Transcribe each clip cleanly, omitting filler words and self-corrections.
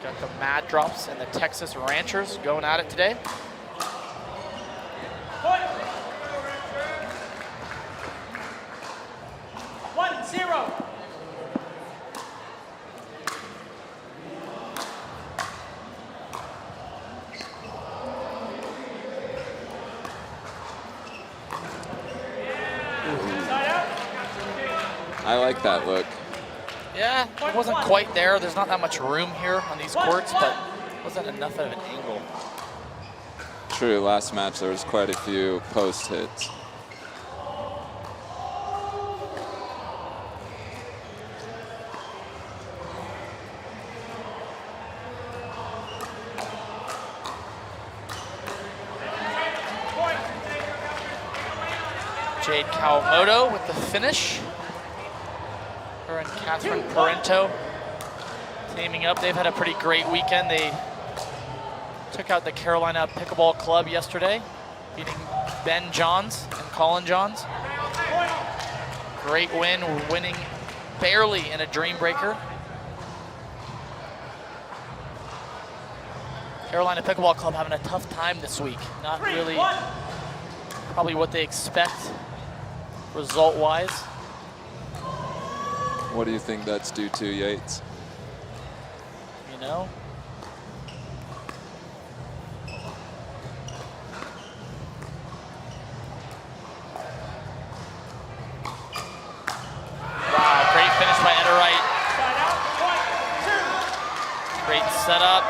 Got the Mad Drops and the Texas Ranchers going at it today. I like that look. Yeah, it wasn't quite there. There's not that much room here on these courts, but wasn't enough of an angle. True, last match there was quite a few post hits. Jade Kawamoto with the finish. Her and Catherine Parento teaming up. They've had a pretty great weekend. They took out the Carolina Pickleball Club yesterday, beating Ben Johns and Colin Johns. Great win, winning barely in a dream breaker. Carolina Pickleball Club having a tough time this week. Not really probably what they expect result-wise. What do you think that's due to, Yates? You know? Wow, great finish by Ederite. Great setup.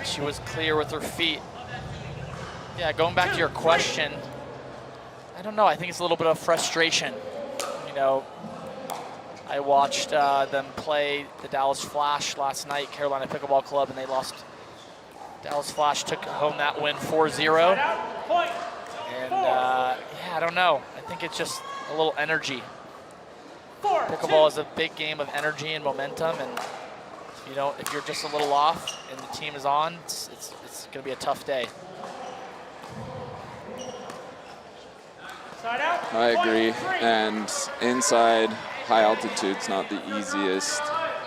She was clear with her feet. Yeah, going back to your question, I don't know, I think it's a little bit of frustration. You know, I watched them play the Dallas Flash last night, Carolina Pickleball Club, and they lost. Dallas Flash took home that win 4-0. And yeah, I don't know. I think it's just a little energy. Pickleball is a big game of energy and momentum, and you know, if you're just a little off and the team is on, it's going to be a tough day. I agree, and inside high altitude's not the easiest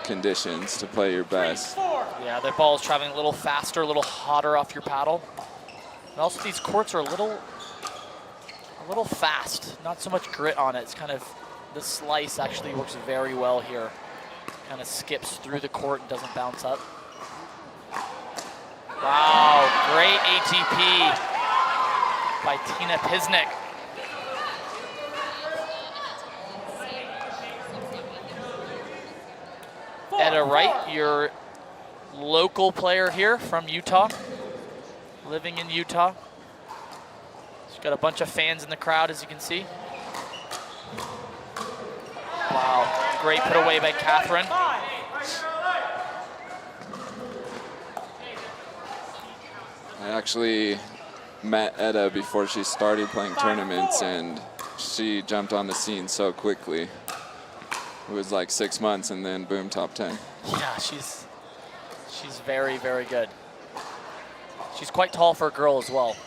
conditions to play your best. Yeah, the ball is traveling a little faster, a little hotter off your paddle. And also these courts are a little fast, not so much grit on it. It's kind of, the slice actually works very well here. Kind of skips through the court and doesn't bounce up. Wow, great ATP by Tina Pisnik. Etta Wright, your local player here from Utah, living in Utah. She's got a bunch of fans in the crowd, as you can see. Wow, great put away by Catherine. I actually met Etta before she started playing tournaments, and she jumped on the scene so quickly. It was like 6 months and then boom, top 10. Yeah, she's very, very good. She's quite tall for a girl as well.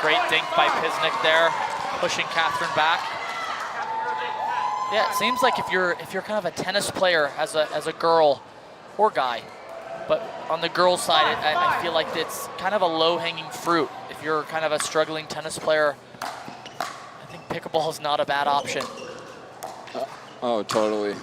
Great dink by Pisnik there, pushing Catherine back. Yeah, it seems like if you're kind of a tennis player as a girl or guy, but on the girls' side, I feel like it's kind of a low-hanging fruit. If you're kind of a struggling tennis player, I think pickleball is not a bad option. Oh, totally.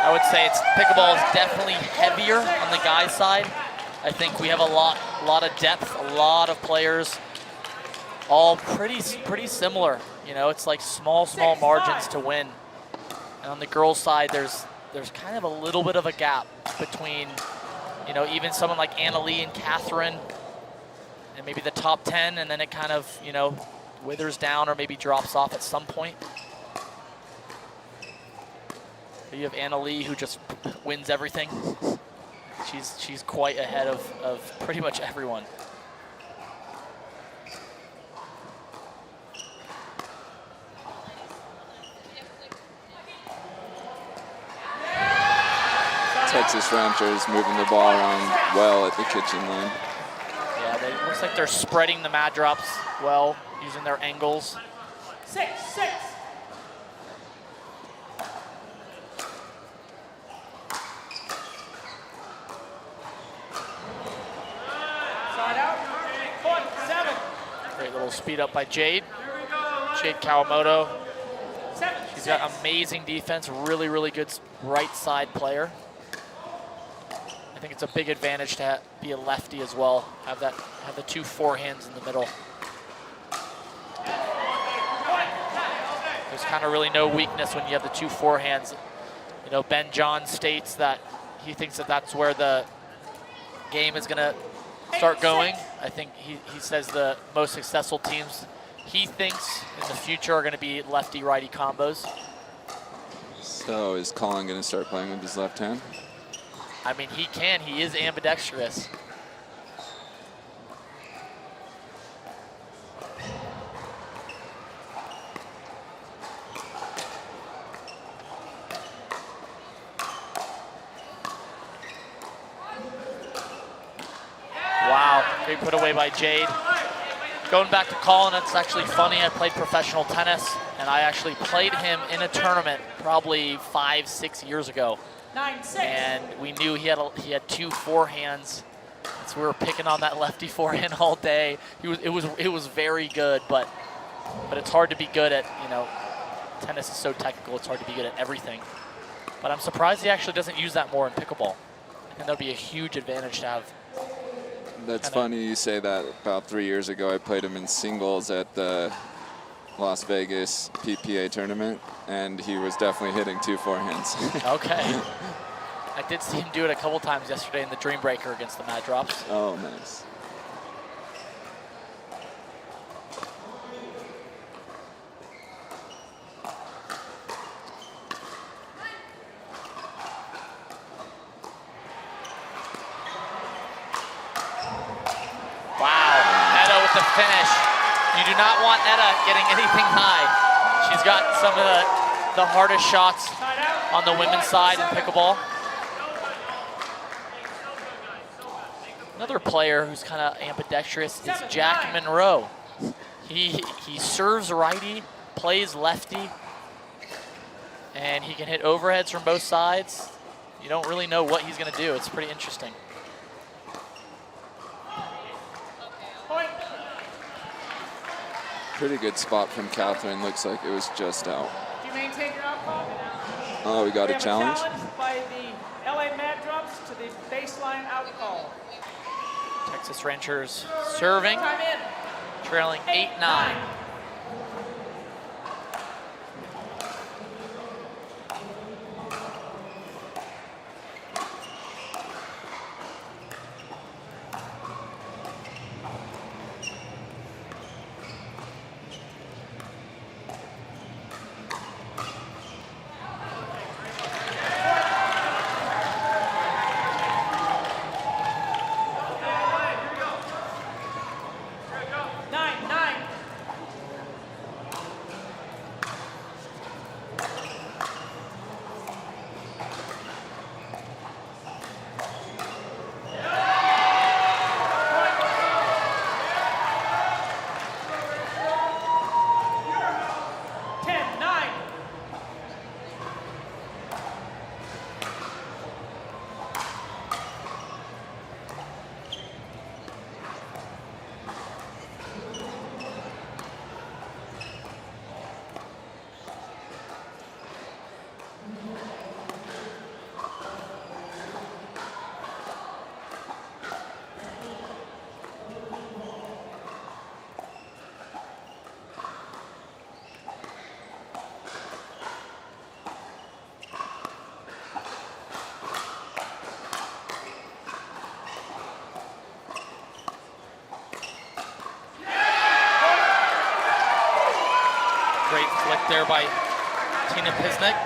I would say pickleball is definitely heavier on the guys' side. I think we have a lot of depth, a lot of players, all pretty similar. You know, it's like small margins to win. And on the girls' side, there's kind of a little bit of a gap between, you know, even someone like Annalie and Catherine, and maybe the top 10, and then it kind of, you know, withers down or maybe drops off at some point. You have Annalie, who just wins everything. She's quite ahead of pretty much everyone. Texas Ranchers moving the ball around well at the kitchen line. Yeah, it looks like they're spreading the mad drops well, using their angles. 6-6. Side out. 7. Great little speed up by Jade. Jade Kawamoto. 7. She's got amazing defense, really, really good right side player. I think it's a big advantage to be a lefty as well. Have the 2 forehands in the middle. There's kind of really no weakness when you have the 2 forehands. You know, Ben John states that he thinks that that's where the game is going to start going. I think he says the most successful teams he thinks in the future are going to be lefty-righty combos. So is Colin going to start playing with his left hand? I mean, he can. He is ambidextrous. Wow, big put away by Jade. Going back to Colin, it's actually funny. I played professional tennis, and I actually played him in a tournament probably 5-6 years ago. 9-6. And we knew he had 2 forehands, so we were picking on that lefty forehand all day. It was very good, but it's hard to be good at, you know, tennis is so technical. It's hard to be good at everything. But I'm surprised he actually doesn't use that more in pickleball. I think that would be a huge advantage to have. That's funny you say that. About 3 years ago, I played him in singles at the Las Vegas PPA tournament, and he was definitely hitting 2 forehands. Okay. I did see him do it a couple times yesterday in the Dream Breaker against the Mad Drops. Oh, nice. Wow, Etta with the finish. You do not want Etta getting anything high. She's got some of the hardest shots on the women's side in pickleball. Another player who's kind of ambidextrous is Jack Monroe. He serves righty, plays lefty, and he can hit overheads from both sides. You don't really know what he's going to do. It's pretty interesting. Pretty good spot from Catherine. Looks like it was just out. Do you maintain your alcohol? Oh, we got a challenge? By the LA Mad Drops to the baseline alcohol. Texas Ranchers serving, Time in. trailing 8-9. Great flick there by Tina Pisnik.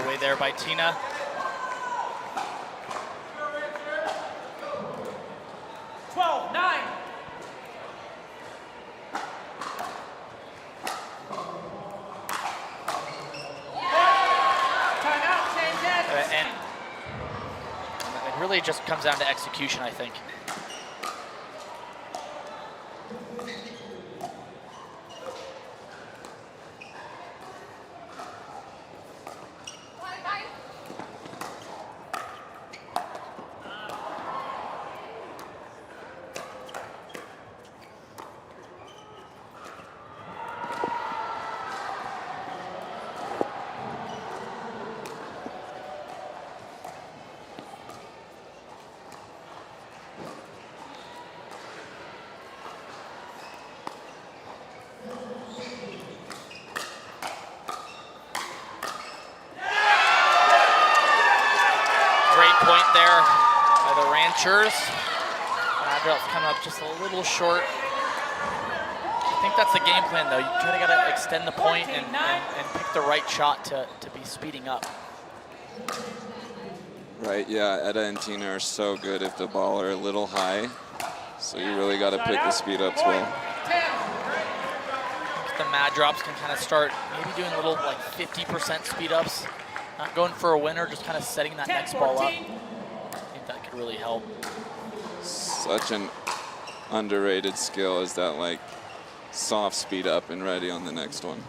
away there by Tina. And it really just comes down to execution, I think. Point there by the Ranchers. Advil's coming up just a little short. I think that's the game plan, though. You gotta extend the point and pick the right shot to be speeding up. Right, yeah, Etta and Tina are so good if the ball are a little high. So you really got to pick the speed ups well. The Mad Drops can kind of start maybe doing a little like 50% speed ups. Not going for a winner, just kind of setting that next ball up. I think that could really help. Such an underrated skill is that like soft speed up and ready on the next one.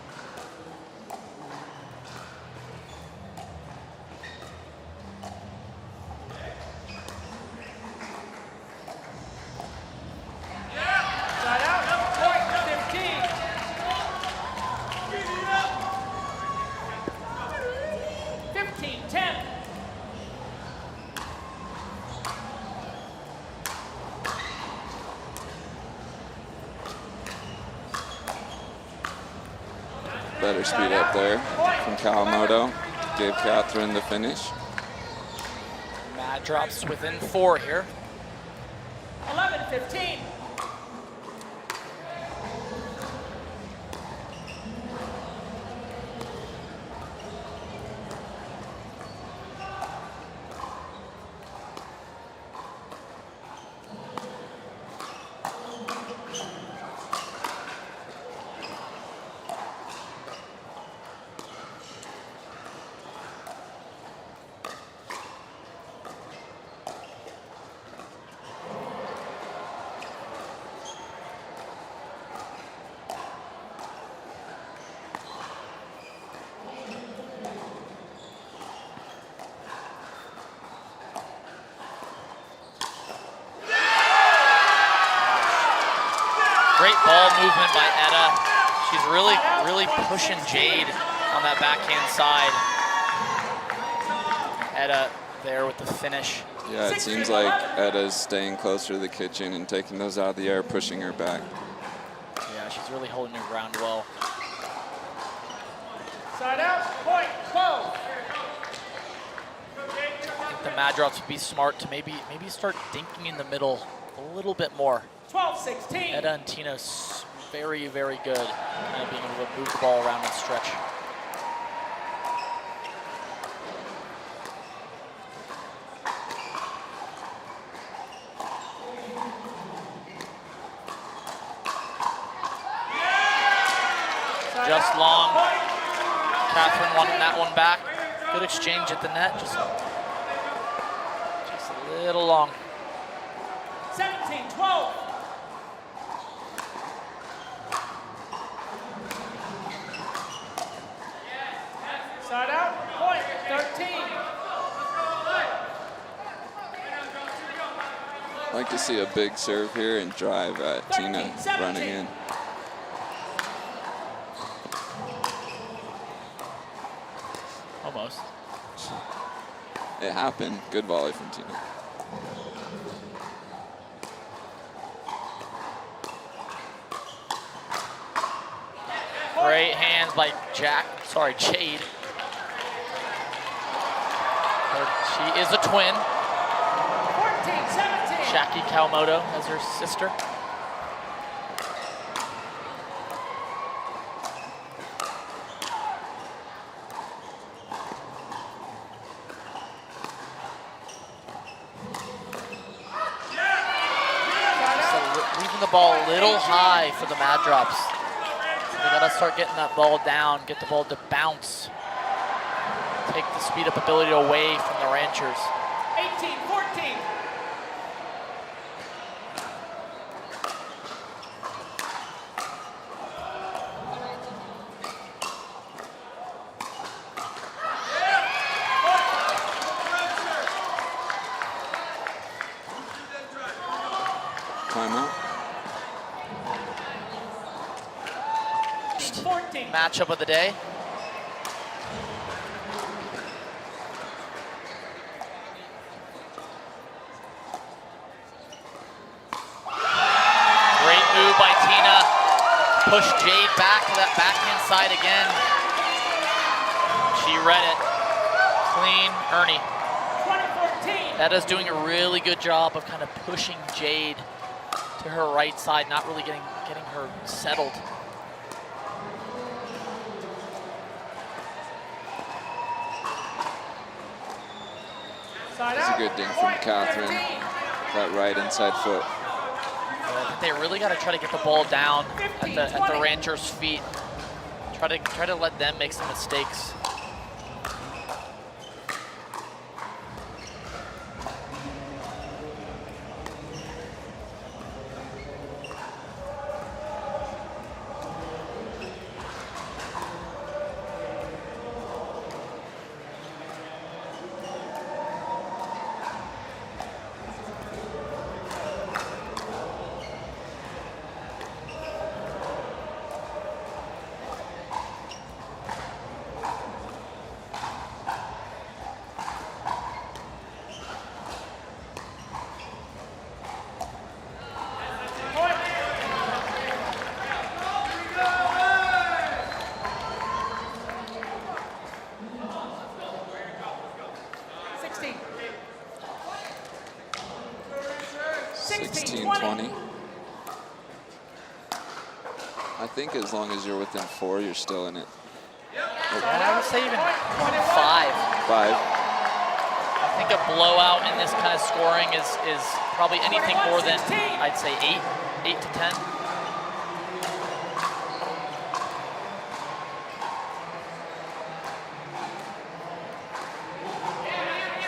Better speed up there from Kawamoto. Gave Catherine the finish. Mad Drops within 4 here. 11-15. Great ball movement by Etta. She's really pushing Jade on that backhand side. Etta there with the finish. Yeah, it seems like Etta's staying closer to the kitchen and taking those out of the air, pushing her back. Yeah, she's really holding her ground well. Side out, point, 12. I think the Mad Drops would be smart to maybe start dinking in the middle a little bit more. 12-16. Etta and Tina's very, very good at being able to move the ball around and stretch. Just long. Catherine wanting that one back. Good exchange at the net. Just a little long. 17-12. Side out, point, 13. I'd like to see a big serve here and drive at Tina running in. Almost. It happened. Good volley from Tina. Great hands by Jade. She is a twin. 14-17. Jackie Kawamoto as her sister. ball a little high for the Mad Drops. They gotta start getting that ball down, get the ball to bounce. Take the speed up ability away from the Ranchers. 18-14. Timeout. 14. Matchup of the day. Great move by Tina. Push Jade back to that backhand side again. She read it. Clean, Ernie. 20-14. Eda's doing a really good job of kind of pushing Jade to her right side, not really getting her settled. That's a good ding from Catherine. That right inside foot. I think they really got to try to get the ball down at the Ranchers' feet. Try to let them make some mistakes. I think as long as you're within 4, you're still in it. I would say even 5. 5. I think a blowout in this kind of scoring is probably anything more than, I'd say 8 to 10.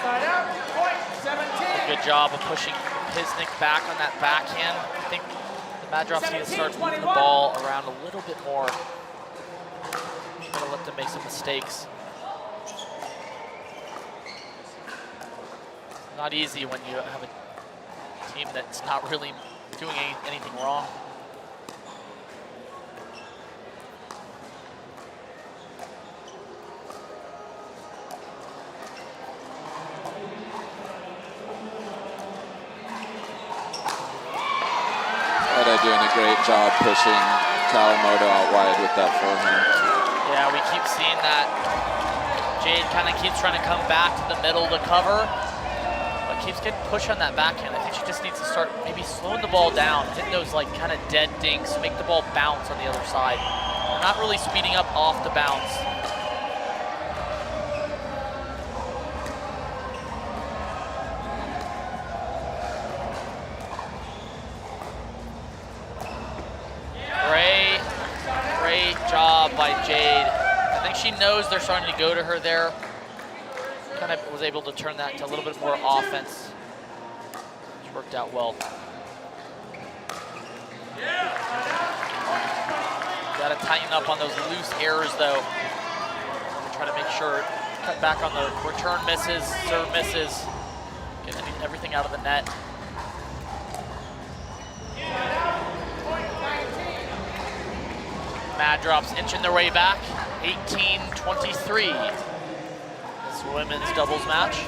Side out, point, 17. Good job of pushing Pisnik back on that backhand. I think the Mad Drops need to start moving the ball around a little bit more. Try to let them make some mistakes. Not easy when you have a team that's not really doing anything wrong. Doing a great job pushing Kawamoto out wide with that forehand. Yeah, we keep seeing that. Jade kind of keeps trying to come back to the middle to cover, but keeps getting pushed on that backhand. I think she just needs to start maybe slowing the ball down, hitting those like kind of dead dinks, make the ball bounce on the other side. We're not really speeding up off the bounce. Great job by Jade. I think she knows they're starting to go to her there. Kind of was able to turn that into a little bit more offense, which worked out well. Got to tighten up on those loose errors though. Try to make sure, cut back on the return misses, serve misses, get everything out of the net. Mad Drops inching their way back, 18-23. This women's doubles match.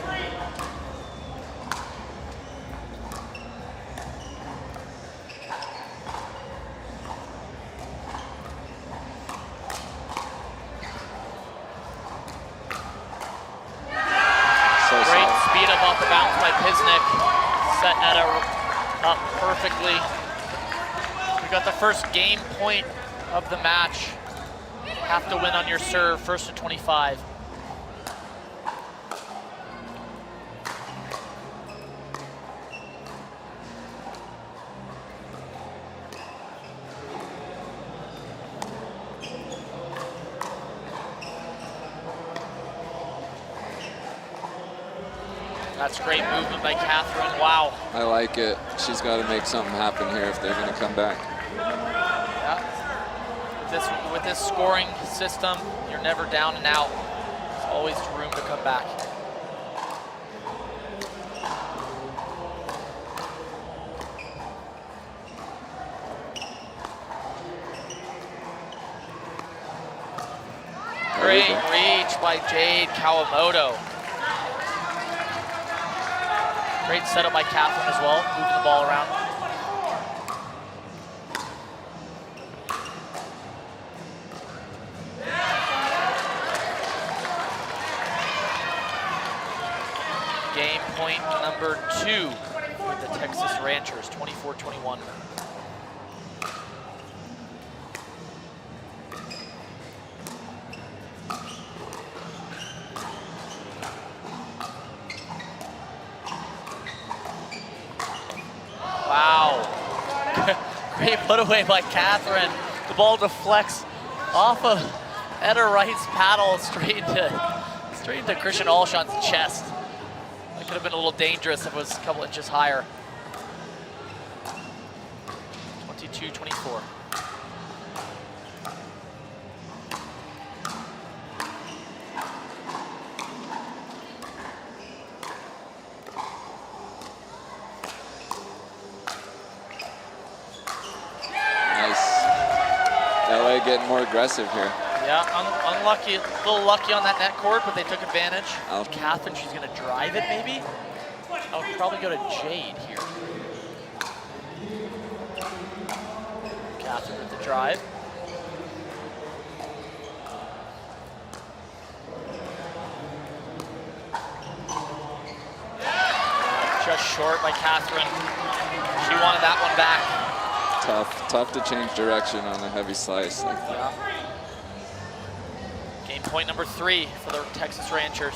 Great speed up off the bounce by Pisnik. Set Eda up perfectly. We got the first game point of the match. Have to win on your serve, first to 25. That's great movement by Catherine. Wow. I like it. She's got to make something happen here if they're going to come back. Yeah. With this scoring system, you're never down and out. There's always room to come back. Great reach by Jade Kawamoto. Great setup by Catherine as well, moving the ball around. Game point number 2 for the Texas Ranchers, 24-21. Wow. Great put away by Catherine. The ball deflects off of Etta Wright's paddle straight into Christian Alshon's chest. That could have been a little dangerous if it was a couple inches higher. 22-24. Getting more aggressive here. Yeah, unlucky, a little lucky on that net cord, but they took advantage. Catherine, she's gonna drive it maybe? I'll probably go to Jade here. Catherine with the drive. Just short by Catherine. She wanted that one back. Tough to change direction on a heavy slice like that. Yeah. Game point number 3 for the Texas Ranchers.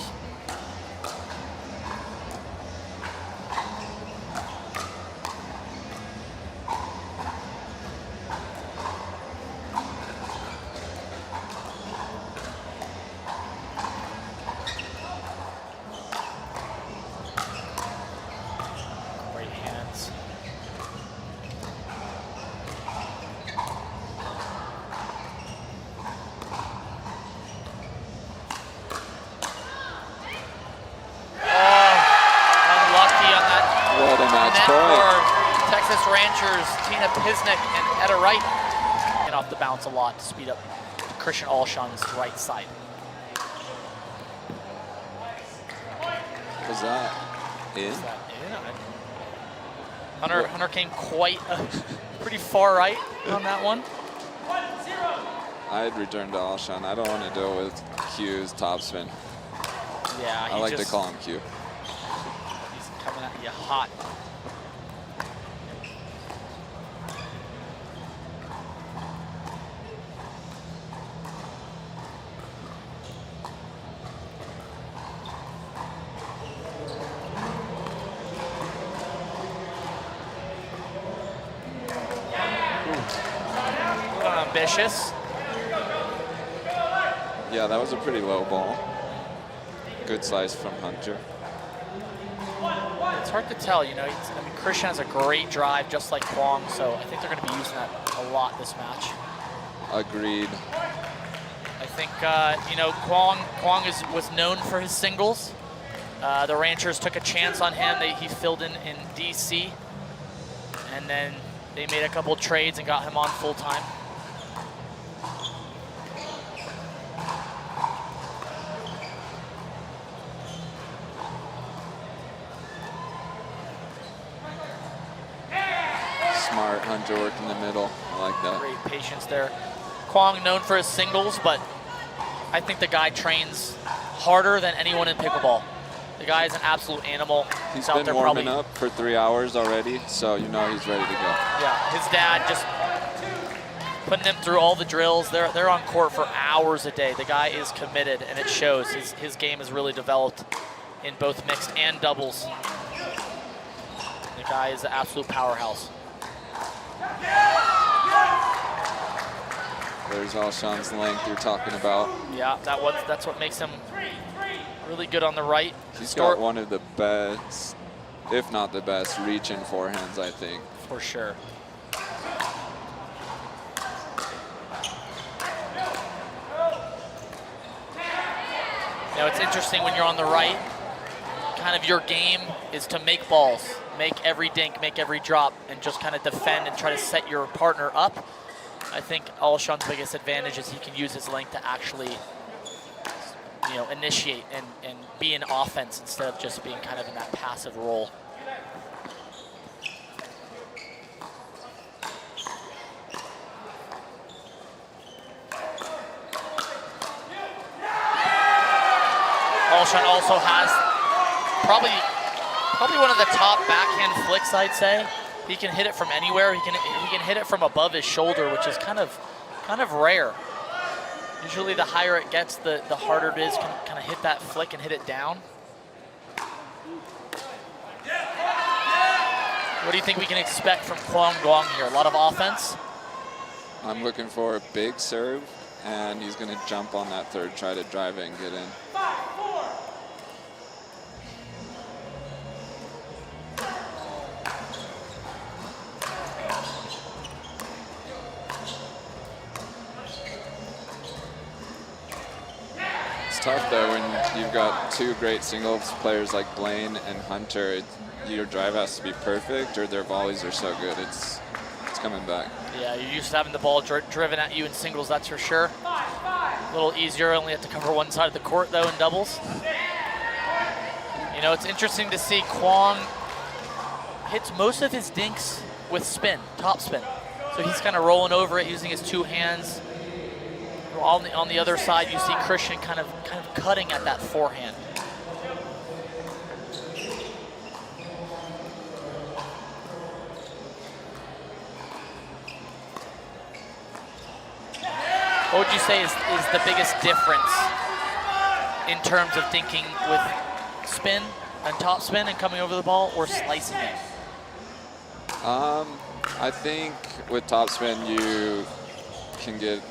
And Etta Wright and off the bounce a lot to speed up Christian Alshon's right side. Was that in? Was that in? Hunter came quite pretty far right on that one. I'd return to Alshon. I don't want to deal with Q's topspin. Yeah, I like to call him Q. He's coming at you hot. Ambitious. Yeah, that was a pretty low ball. Good slice from Hunter. It's hard to tell, you know. I mean, Christian has a great drive, just like Kwong, so I think they're going to be using that a lot this match. Agreed. I think, you know, Kwong was known for his singles. The Ranchers took a chance on him. He filled in DC, and then they made a couple trades and got him on full time. Smart Hunter work in the middle. I like that. Great patience there. Kwong known for his singles, but I think the guy trains harder than anyone in pickleball. The guy is an absolute animal. He's been warming up for 3 hours already, so you know he's ready to go. Yeah, his dad just putting him through all the drills. They're on court for hours a day. The guy is committed, and it shows. His game has really developed in both mixed and doubles. The guy is an absolute powerhouse. There's Alshon's length you're talking about. Yeah, that's what makes him Really good on the right. He's got one of the best, if not the best, reach-in forehands, I think. For sure. You know, it's interesting when you're on the right, kind of your game is to make balls, make every dink, make every drop, and just kind of defend and try to set your partner up. I think Alshon's biggest advantage is he can use his length to actually, you know, initiate and be in offense instead of just being kind of in that passive role. Alshon also has probably one of the top backhand flicks, I'd say. He can hit it from anywhere. He can hit it from above his shoulder, which is kind of rare. Usually the higher it gets, the harder it is to kind of hit that flick and hit it down. What do you think we can expect from Kwang Guang here? A lot of offense? I'm looking for a big serve, and he's going to jump on that third, try to drive it and get in. It's tough though when you've got two great singles players like Blaine and Hunter. Your drive has to be perfect, or their volleys are so good. It's coming back. Yeah, you're used to having the ball driven at you in singles, that's for sure. A little easier, only have to cover one side of the court though in doubles. You know, it's interesting to see Kwang hits most of his dinks with spin, top spin. So he's kind of rolling over it using his two hands. On the other side, you see Christian kind of cutting at that forehand. What would you say is the biggest difference in terms of dinking with spin and top spin and coming over the ball, or slicing it? I think with top spin you can get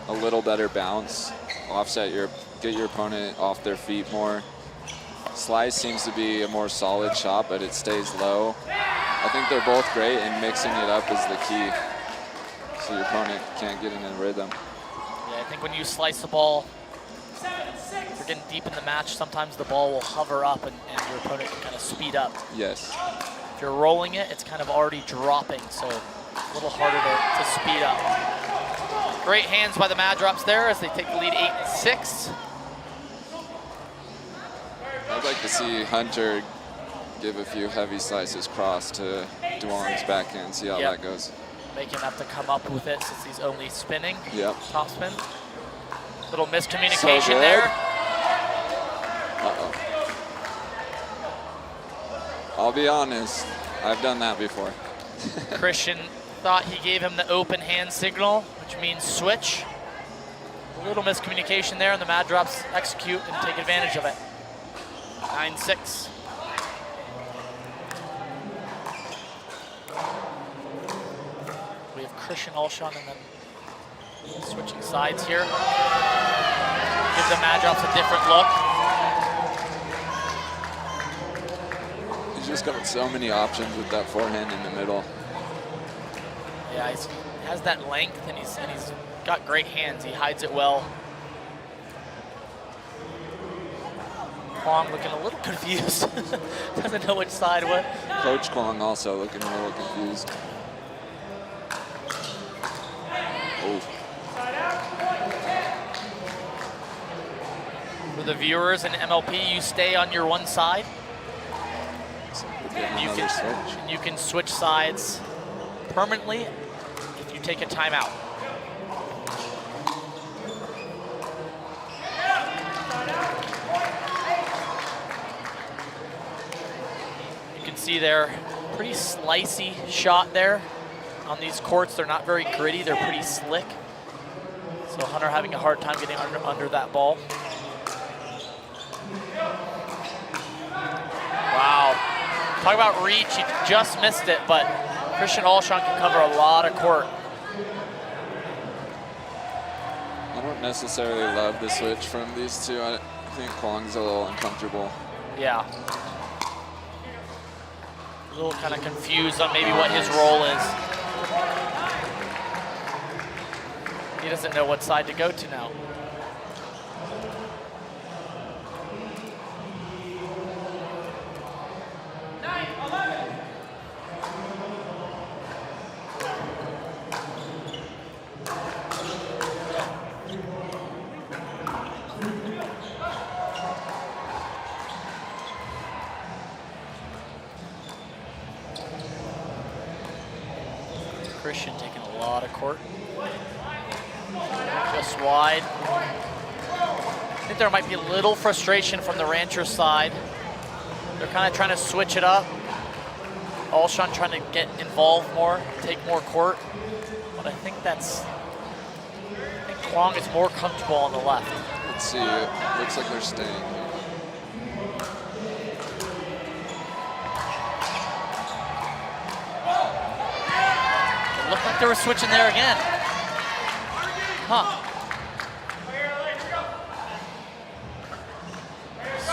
a little better bounce, get your opponent off their feet more. Slice seems to be a more solid shot, but it stays low. I think they're both great, and mixing it up is the key, so your opponent can't get in a rhythm. Yeah, I think when you slice the ball, if you're getting deep in the match, sometimes the ball will hover up and your opponent can kind of speed up. Yes. If you're rolling it, it's kind of already dropping, so a little harder to speed up. Great hands by the Mad Drops there as they take the lead 8-6. I'd like to see Hunter give a few heavy slices cross to Duong's backhand, see how that goes. Make him have to come up with it since he's only spinning. Yep. Top spin. Little miscommunication there. Uh-oh. I'll be honest, I've done that before. Christian thought he gave him the open hand signal, which means switch. A little miscommunication there, and the Mad Drops execute and take advantage of it. 9-6. We have Christian Alshon and then switching sides here. Give the Mad Drops a different look. He's just got so many options with that forehand in the middle. Yeah, he has that length, and he's got great hands. He hides it well. Kwang looking a little confused. Doesn't know which side what. Coach Kwang also looking a little confused. Oh. For the viewers in MLP, you stay on your one side. You can switch sides permanently if you take a timeout. You can see there, pretty slicey shot there. On these courts, they're not very gritty, they're pretty slick. So Hunter having a hard time getting under that ball. Wow. Talk about reach, he just missed it, but Christian Alshon can cover a lot of court. I don't necessarily love the switch from these two. I think Kwong's a little uncomfortable. Yeah. A little kind of confused on maybe what his role is. He doesn't know what side to go to now. Christian taking a lot of court. Just wide. I think there might be a little frustration from the Rancher side. They're kind of trying to switch it up. Alshon trying to get involved more, take more court. But I think Kwong is more comfortable on the left. Let's see, it looks like they're staying. It looked like they were switching there again. Huh.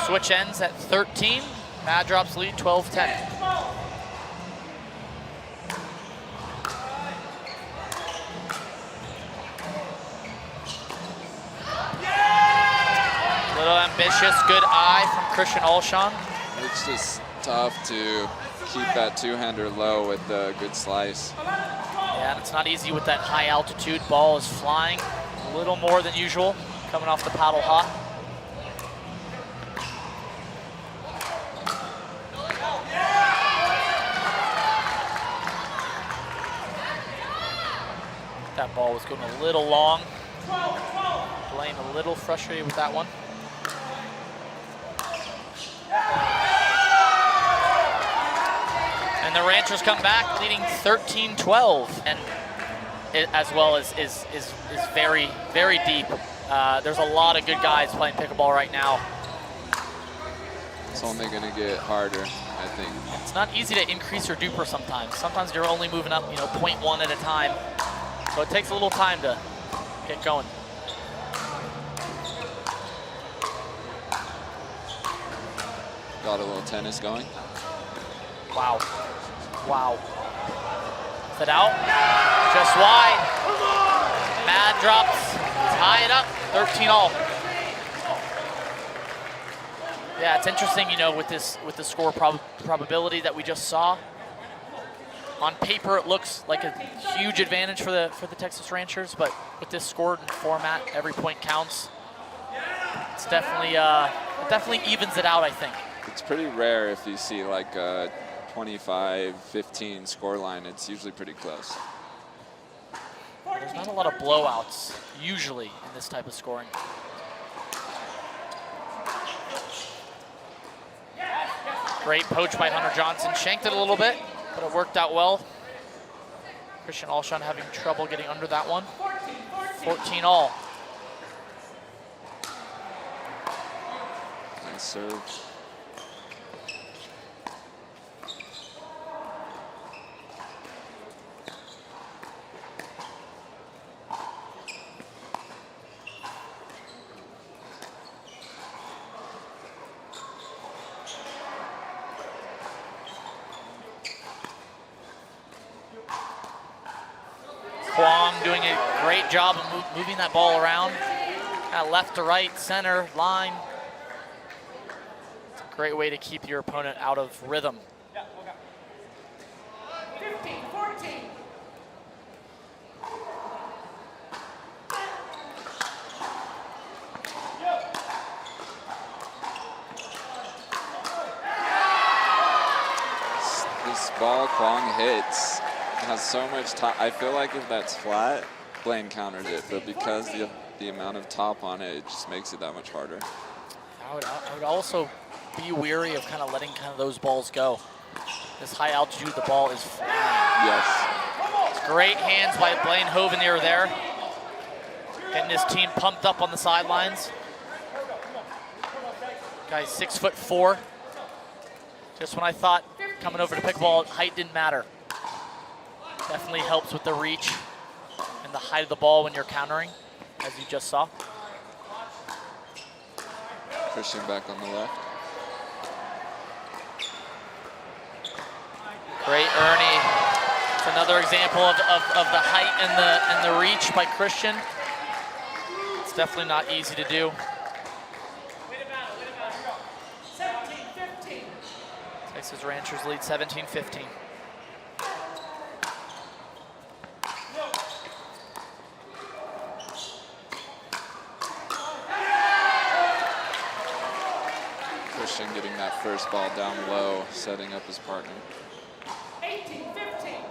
Switch ends at 13. Mad Drops lead 12-10. Little ambitious, good eye from Christian Alshon. It's just tough to keep that two-hander low with a good slice. Yeah, and it's not easy with that high altitude. Ball is flying a little more than usual, coming off the paddle hot. That ball was going a little long. Blaine a little frustrated with that one. And the Ranchers come back leading 13-12, and it, as well as is very, very deep. There's a lot of good guys playing pickleball right now. It's only going to get harder, I think. It's not easy to increase your DUPR sometimes. Sometimes you're only moving up, 0.1 at a time. So it takes a little time to get going. Got a little tennis going. Wow. Wow. Fit out. Just wide. Mad Drops. Tie it up. 13-all. Yeah, it's interesting, with the score probability that we just saw. On paper, it looks like a huge advantage for the Texas Ranchers, but with this scored format, every point counts. It's definitely it definitely evens it out, I think. It's pretty rare if you see like a 25-15 scoreline. It's usually pretty close. There's not a lot of blowouts usually in this type of scoring. Great poach by Hunter Johnson. Shanked it a little bit, but it worked out well. Christian Alshon having trouble getting under that one. 14-all. Nice serve. Kwong doing a great job of moving that ball around. Kind of left to right, center, line. It's a great way to keep your opponent out of rhythm. 15-14. This ball Kwong hits has so much top. I feel like if that's flat, Blaine counters it, but because the amount of top on it, it just makes it that much harder. I would also be weary of kind of letting those balls go. This high altitude, the ball is flying. Yes. It's great hands by Blaine Hovenier there. Getting his team pumped up on the sidelines. Guy's 6'4". Just when I thought coming over to pickleball, height didn't matter. Definitely helps with the reach and the height of the ball when you're countering, as you just saw. Christian back on the left. Great Ernie. It's another example of the height and the reach by Christian. It's definitely not easy to do. 17-15. Texas Ranchers lead 17-15. Christian getting that first ball down low, setting up his partner. 18-15.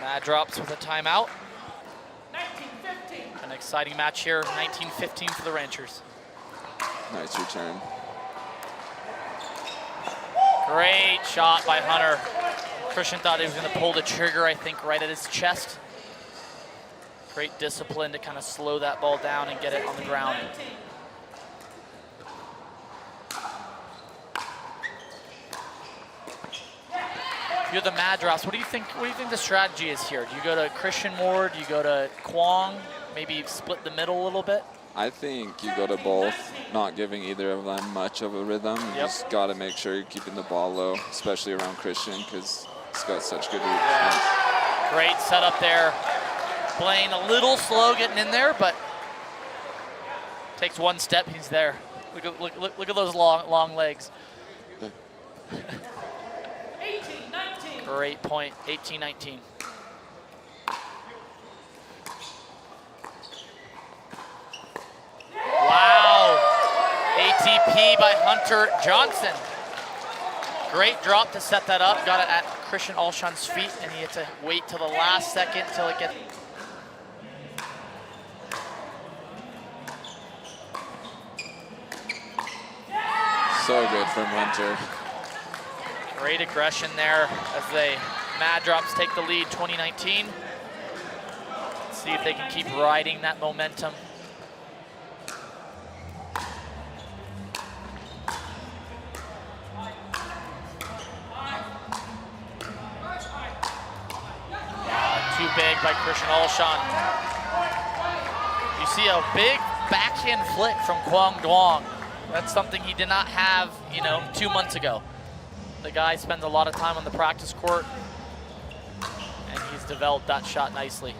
Mad drops with a timeout. 19-15. An exciting match here, 19-15 for the Ranchers. Nice return. Great shot by Hunter. Christian thought he was going to pull the trigger, I think, right at his chest. Great discipline to kind of slow that ball down and get it on the ground. 19. You're the Mad Drops. What do you think the strategy is here? Do you go to Christian more? Do you go to Kwong? Maybe split the middle a little bit? I think you go to both, not giving either of them much of a rhythm. You just got to make sure you're keeping the ball low, especially around Christian, because he's got such good reach. Yeah. Great setup there. Blaine a little slow getting in there, but takes one step, he's there. Look at those long legs. 18-19. Great point, 18-19. Wow, ATP by Hunter Johnson. Great drop to set that up. Got it at Christian Alshon's feet, and he had to wait till the last second till it gets. So good from Hunter. Great aggression there as they Mad Drops take the lead 2019. Let's see if they can keep riding that momentum. Too big by Christian Alshon. You see a big backhand flick from Kwong Duong. That's something he did not have, 2 months ago. The guy spends a lot of time on the practice court, and he's developed that shot nicely.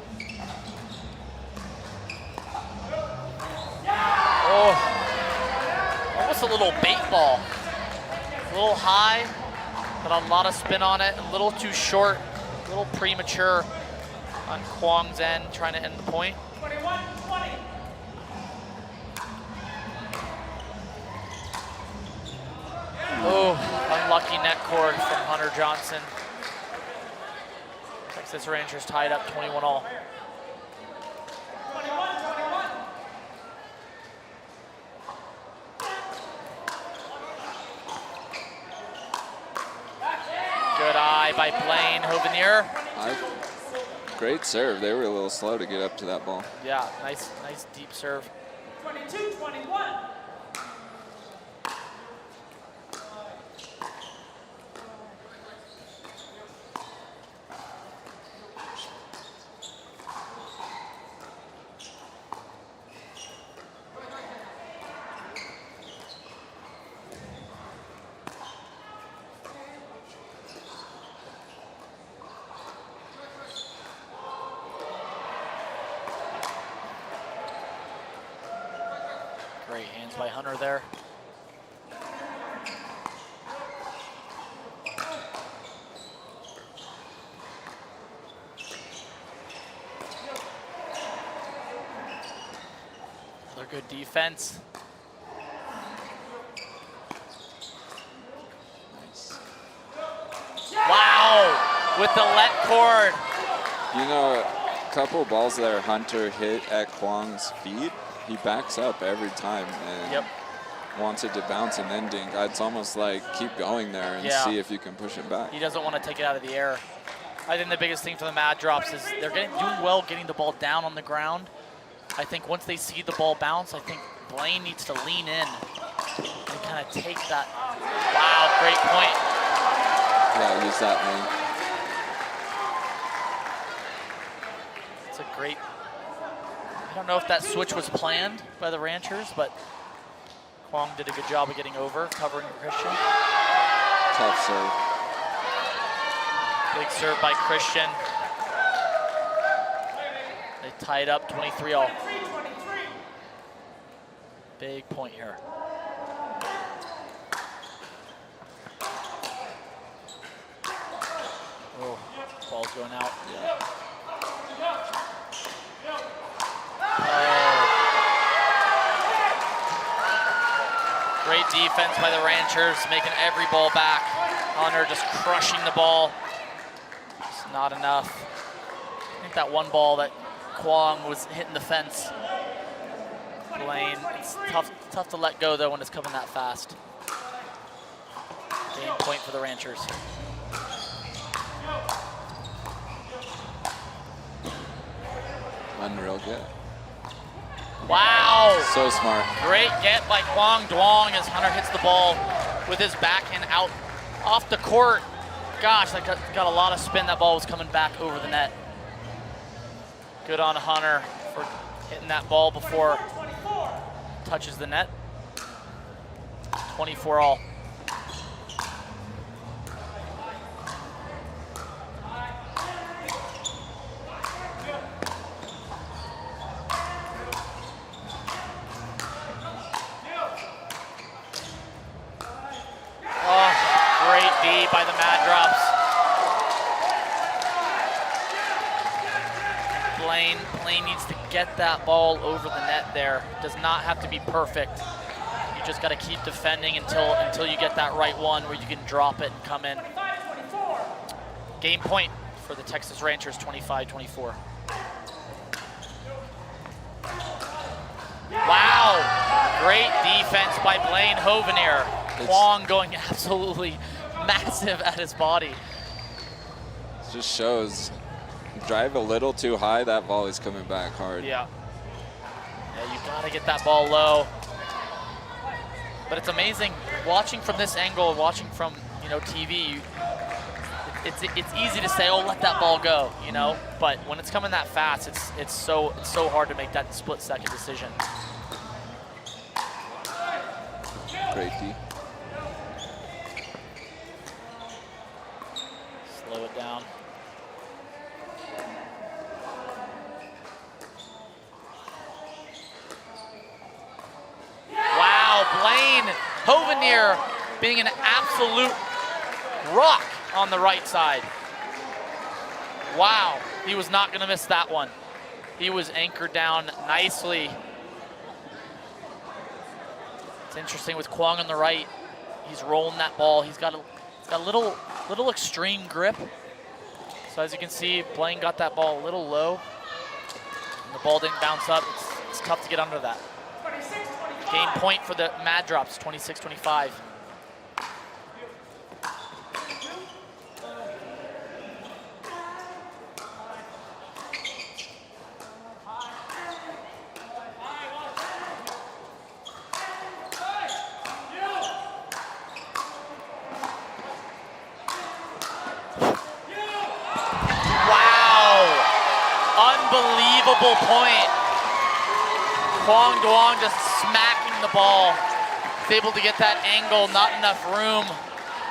Oh, almost a little bait ball. A little high, but a lot of spin on it, a little too short, a little premature on Kwong's end, trying to end the point. 21-20. Oh, unlucky net cord from Hunter Johnson. Texas Rangers tied up 21-all. 21-21. Good eye by Blaine Hovenier. Great serve. They were a little slow to get up to that ball. Yeah, nice deep serve. 22-21. Great hands by Hunter there. Another good defense. Nice. Wow, with the let cord. A couple balls there Hunter hit at Kwong's feet. He backs up every time and wants it to bounce and then dink. It's almost like keep going there and see if you can push it back. He doesn't want to take it out of the air. I think the biggest thing for the Mad Drops is they're doing well getting the ball down on the ground. I think once they see the ball bounce, I think Blaine needs to lean in and kind of take that. Wow, great point. Yeah, use that length. It's a great, I don't know if that switch was planned by the Ranchers, but Kwong did a good job of getting over, covering Christian. Tough serve. Big serve by Christian. They tied up 23-all. Big point here. Oh, ball's going out. Oh. Great defense by the Ranchers, making every ball back. Hunter just crushing the ball. It's not enough. I think that one ball that Kwong was hitting the fence. Blaine, it's tough to let go though when it's coming that fast. Game point for the Ranchers. Unreal get. Wow! So smart. Great get by Kwong Duong as Hunter hits the ball with his backhand out off the court. Gosh, that got a lot of spin. That ball was coming back over the net. Good on Hunter for hitting that ball before it touches the net. 24-all. By the Mad Drops. Blaine needs to get that ball over the net there. Does not have to be perfect. You just got to keep defending until you get that right one where you can drop it and come in. Game point for the Texas Rangers, 25-24. Wow, great defense by Blaine Hovenier. Kwong going absolutely massive at his body. It just shows, drive a little too high, that volley's coming back hard. Yeah, you gotta get that ball low. But it's amazing, watching from this angle, watching from TV, it's easy to say, oh, let that ball go, but when it's coming that fast, it's so hard to make that split-second decision. Great D. Slow it down. Wow, Blaine Hovenier being an absolute rock on the right side. Wow, he was not gonna miss that one. He was anchored down nicely. It's interesting with Kwong on the right. He's rolling that ball. He's got a little extreme grip. So as you can see, Blaine got that ball a little low. And the ball didn't bounce up. It's tough to get under that. Game point for the Mad Drops, 26-25. Unbelievable point. Kwong Duong just smacking the ball. He's able to get that angle, not enough room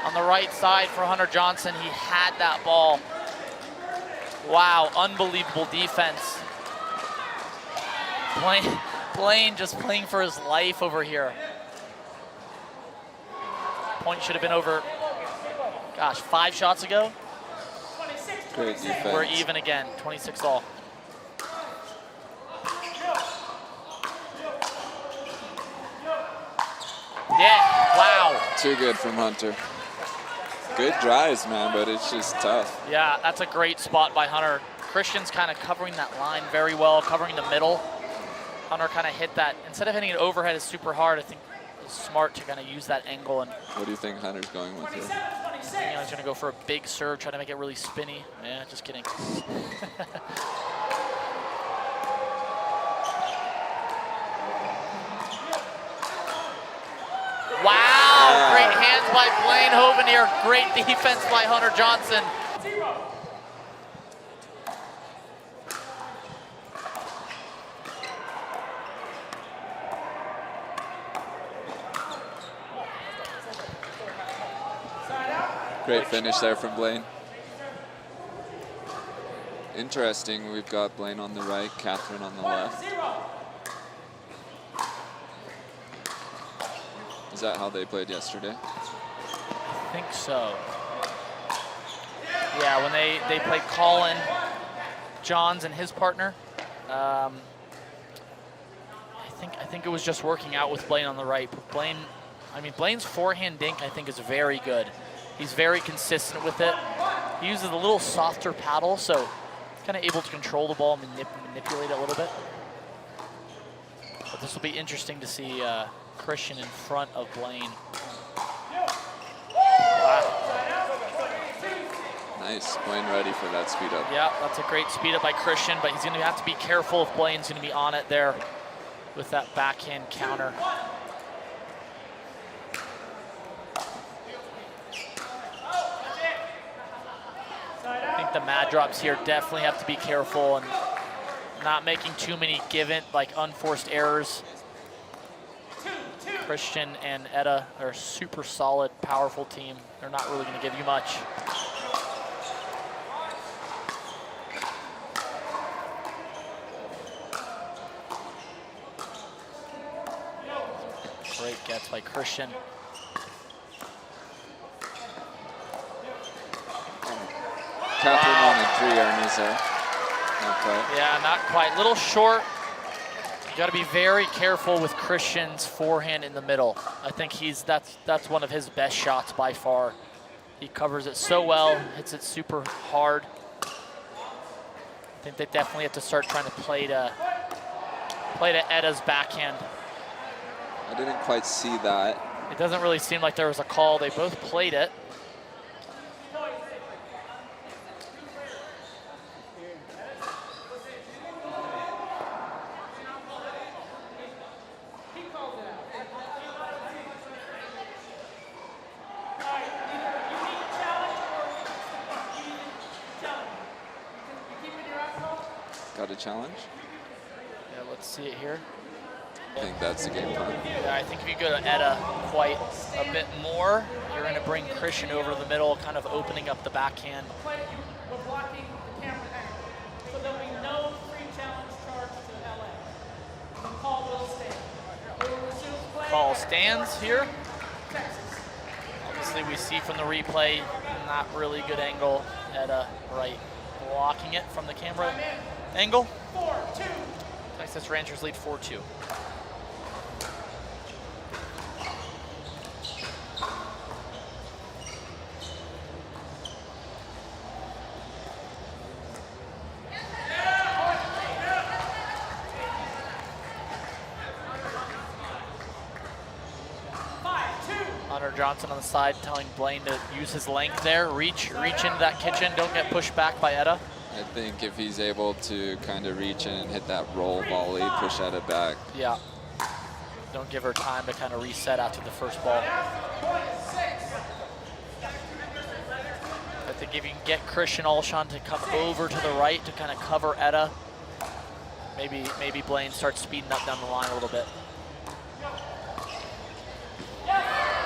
on the right side for Hunter Johnson. He had that ball. Wow, unbelievable defense. Blaine just playing for his life over here. Point should have been over, gosh, 5 shots ago. Great defense. We're even again, 26-all. Yeah, wow. Too good from Hunter. Good drives, man, but it's just tough. Yeah, that's a great spot by Hunter. Christian's kind of covering that line very well, covering the middle. Hunter kind of hit that. Instead of hitting it overhead is super hard, I think it's smart to kind of use that angle. And what do you think Hunter's going with here? he's going to go for a big serve, try to make it really spinny. Yeah, just kidding. Wow, great hands by Blaine Hovenier. Great defense by Hunter Johnson. Great finish there from Blaine. Interesting, we've got Blaine on the right, Catherine on the left. Is that how they played yesterday? I think so. Yeah, when they played Colin Johns and his partner. I think it was just working out with Blaine on the right. But Blaine's forehand dink I think is very good. He's very consistent with it. He uses a little softer paddle, so kind of able to control the ball and manipulate it a little bit. But this will be interesting to see Christian in front of Blaine. Wow. Nice, Blaine ready for that speed up. Yeah, that's a great speed up by Christian, but he's going to have to be careful if Blaine's going to be on it there with that backhand counter. I think the mad drops here definitely have to be careful and not making too many unforced errors. Christian and Etta are a super solid, powerful team. They're not really going to give you much. Great gets by Christian. Catherine on the 3 Ernie's there. Not quite. Yeah, not quite. Little short. You got to be very careful with Christian's forehand in the middle. I think that's one of his best shots by far. He covers it so well, hits it super hard. I think they definitely have to start trying to play to Etta's backhand. I didn't quite see that. It doesn't really seem like there was a call. They both played it. Got a challenge? Yeah, let's see it here. I think that's the game plan. Yeah, I think if you go to Etta quite a bit more, you're going to bring Christian over the middle, kind of opening up the backhand. We're blocking the camera angle, so there'll be no free challenge charge to LA. The call will stand. We will resume play. Ball stands here. Texas. Obviously, we see from the replay, not really good angle. Etta right, blocking it from the camera angle. 4-2. Texas Rangers lead 4-2. Johnson on the side telling Blaine to use his length there, reach into that kitchen, don't get pushed back by Etta. I think if he's able to kind of reach in and hit that roll volley, push Etta back. Yeah. Don't give her time to kind of reset after the first ball. I think if you can get Christian Alshon to come over to the right to kind of cover Etta, maybe Blaine starts speeding up down the line a little bit.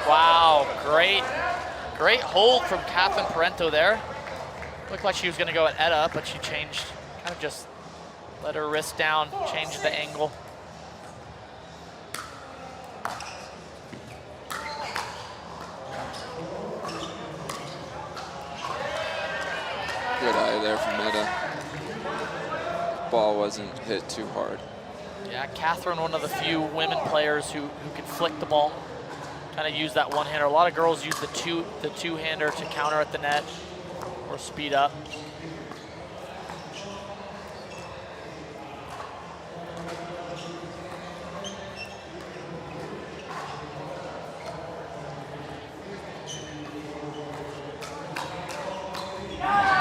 Wow, great hold from Catherine Parento there. Looked like she was going to go at Etta, but she changed, kind of just let her wrist down, changed the angle. Good eye there from Etta. Ball wasn't hit too hard. Yeah, Catherine, one of the few women players who can flick the ball. Kind of use that one-hander. A lot of girls use the two-hander to counter at the net or speed up.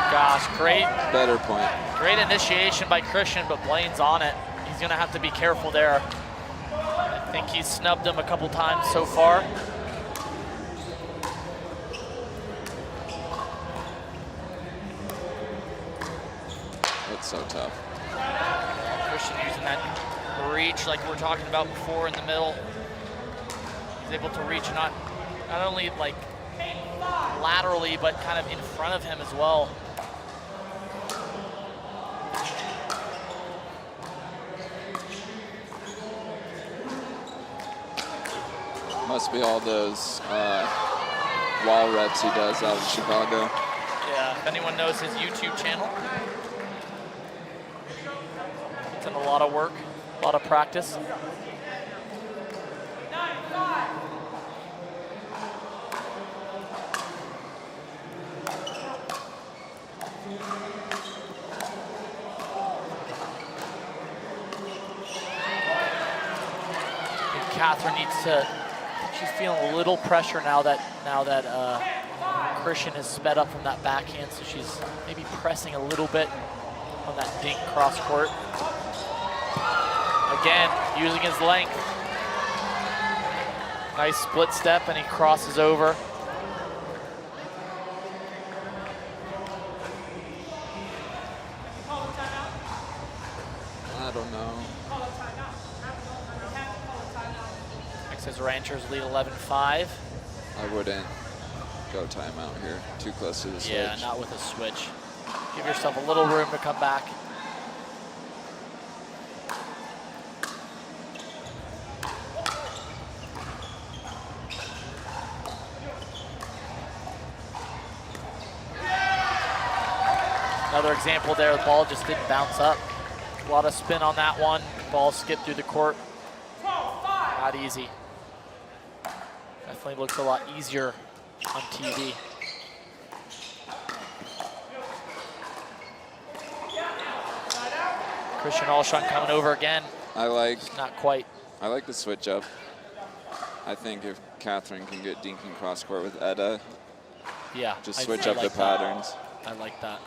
Gosh, better point. Great initiation by Christian, but Blaine's on it. He's gonna have to be careful there. I think he's snubbed him a couple times so far. That's so tough. Christian using that reach like we were talking about before in the middle. He's able to reach not only like laterally, but kind of in front of him as well. Must be all those wall reps he does out in Chicago. Yeah, if anyone knows his YouTube channel, it's in a lot of work, a lot of practice. Catherine needs to, I think she's feeling a little pressure now that Christian has sped up from that backhand, so she's maybe pressing a little bit on that dink cross court. Again, using his length. Nice split step, and he crosses over. I don't know. Texas Ranchers lead 11-5. I wouldn't go timeout here. Too close to the switch. Yeah, not with a switch. Give yourself a little room to come back. Another example there, the ball just didn't bounce up. A lot of spin on that one. Ball skipped through the court. Not easy. Definitely looks a lot easier on TV. Christian Alshon coming over again. Not quite. I like the switch up. I think if Catherine can get dinking cross court with Edda, yeah, just switch up the patterns. I like that.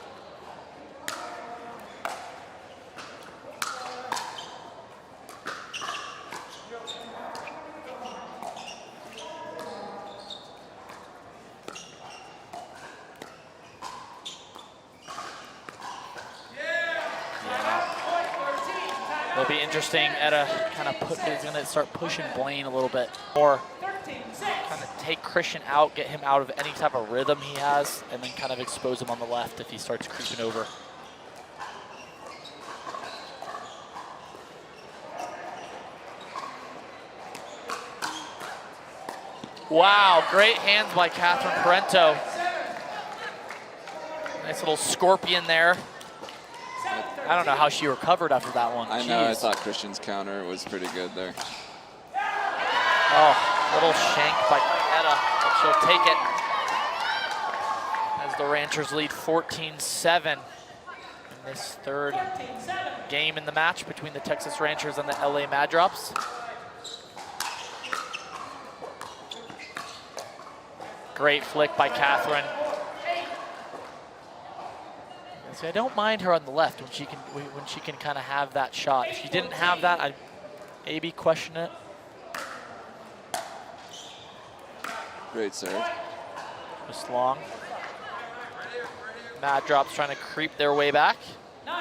It'll be interesting. Edda kind of is going to start pushing Blaine a little bit more. Kind of take Christian out, get him out of any type of rhythm he has, and then kind of expose him on the left if he starts creeping over. Wow, great hands by Catherine Parento. Nice little scorpion there. I don't know how she recovered after that one. I know, I thought Christian's counter was pretty good there. Oh, little shank by Edda, but she'll take it. As the Ranchers lead 14-7 in this third game in the match between the Texas Ranchers and the LA Mad Drops. Great flick by Catherine. See, I don't mind her on the left when she can kind of have that shot. If she didn't have that, I'd maybe question it. Great serve. Just long. Mad Drops trying to creep their way back. 9-14.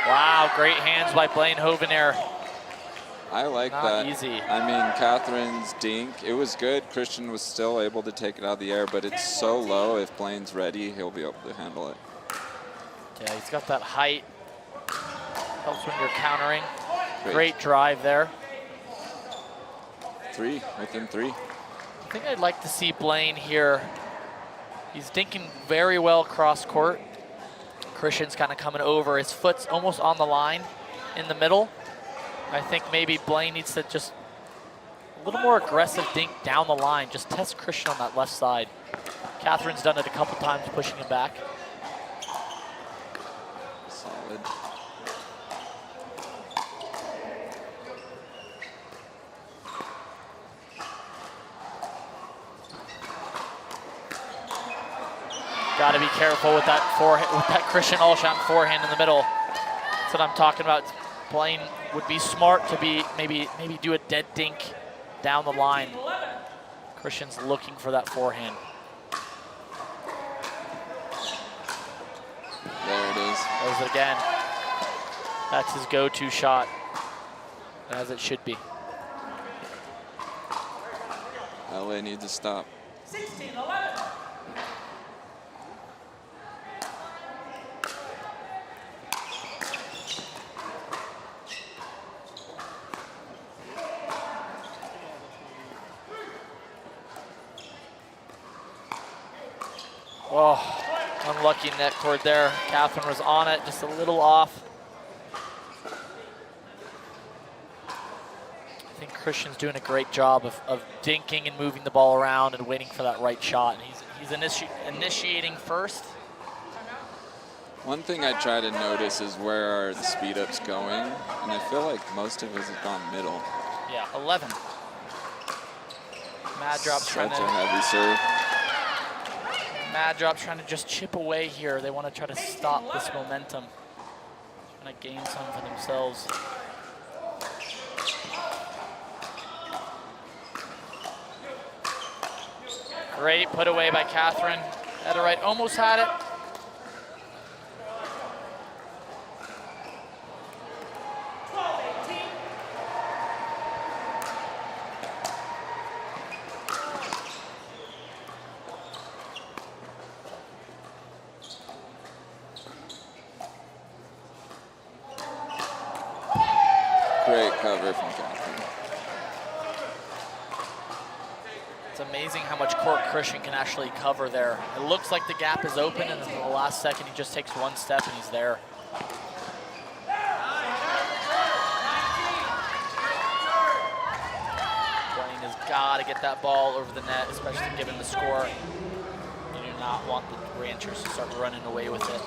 Wow, great hands by Blaine Hovenair. I like Not that. easy. I mean, Catherine's dink, it was good. Christian was still able to take it out of the air, but it's so low. If Blaine's ready, he'll be able to handle it. Yeah, he's got that height. Helps when you're countering. Great drive there. Within three. I think I'd like to see Blaine here. He's dinking very well cross court. Christian's kind of coming over. His foot's almost on the line in the middle. I think maybe Blaine needs to just a little more aggressive dink down the line. Just test Christian on that left side. Catherine's done it a couple times, pushing him back. Solid. Got to be careful with that Christian Alshon forehand in the middle. That's what I'm talking about. Blaine would be smart to be maybe do a dead dink down the line. Christian's looking for that forehand. There it is. Does it again. That's his go-to shot, as it should be. LA needs to stop. 16-11. Oh, unlucky net cord there. Catherine was on it, just a little off. I think Christian's doing a great job of dinking and moving the ball around and waiting for that right shot. And he's initiating first. One thing I try to notice is where are the speed ups going, and I feel like most of us have gone middle. Yeah, 11. Mad Drop's trying Such a to. heavy serve. Mad Drop's trying to just chip away here. They want to try to stop this momentum. Trying to gain some for themselves. Great put away by Catherine. Header right, almost had it. Great cover from Catherine. It's amazing how much court Christian can actually cover there. It looks like the gap is open, and then in the last second, he just takes one step and he's there. Blaine has got to get that ball over the net, especially given the score. You do not want the Ranchers to start running away with it.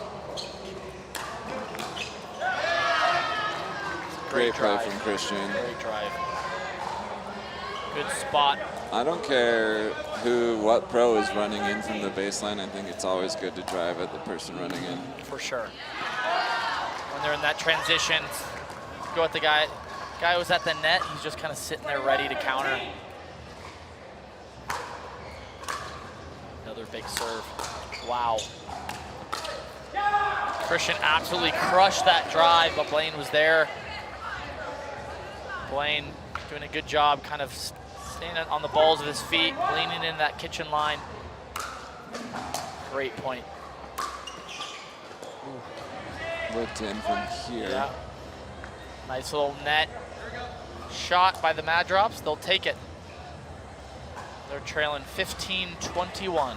Great play drive from Christian. Great drive. Good spot. I don't care what pro is running in from the baseline. I think it's always good to drive at the person running in. For sure. When they're in that transition, go at the guy. Guy was at the net. He's just kind of sitting there ready to counter. Another big serve. Wow. Christian absolutely crushed that drive, but Blaine was there. Blaine doing a good job kind of staying on the balls of his feet, leaning in that kitchen line. Great point. Looked in from here. Yeah. Nice little net shot by the Mad Drops. They'll take it. They're trailing 15-21. 15-21.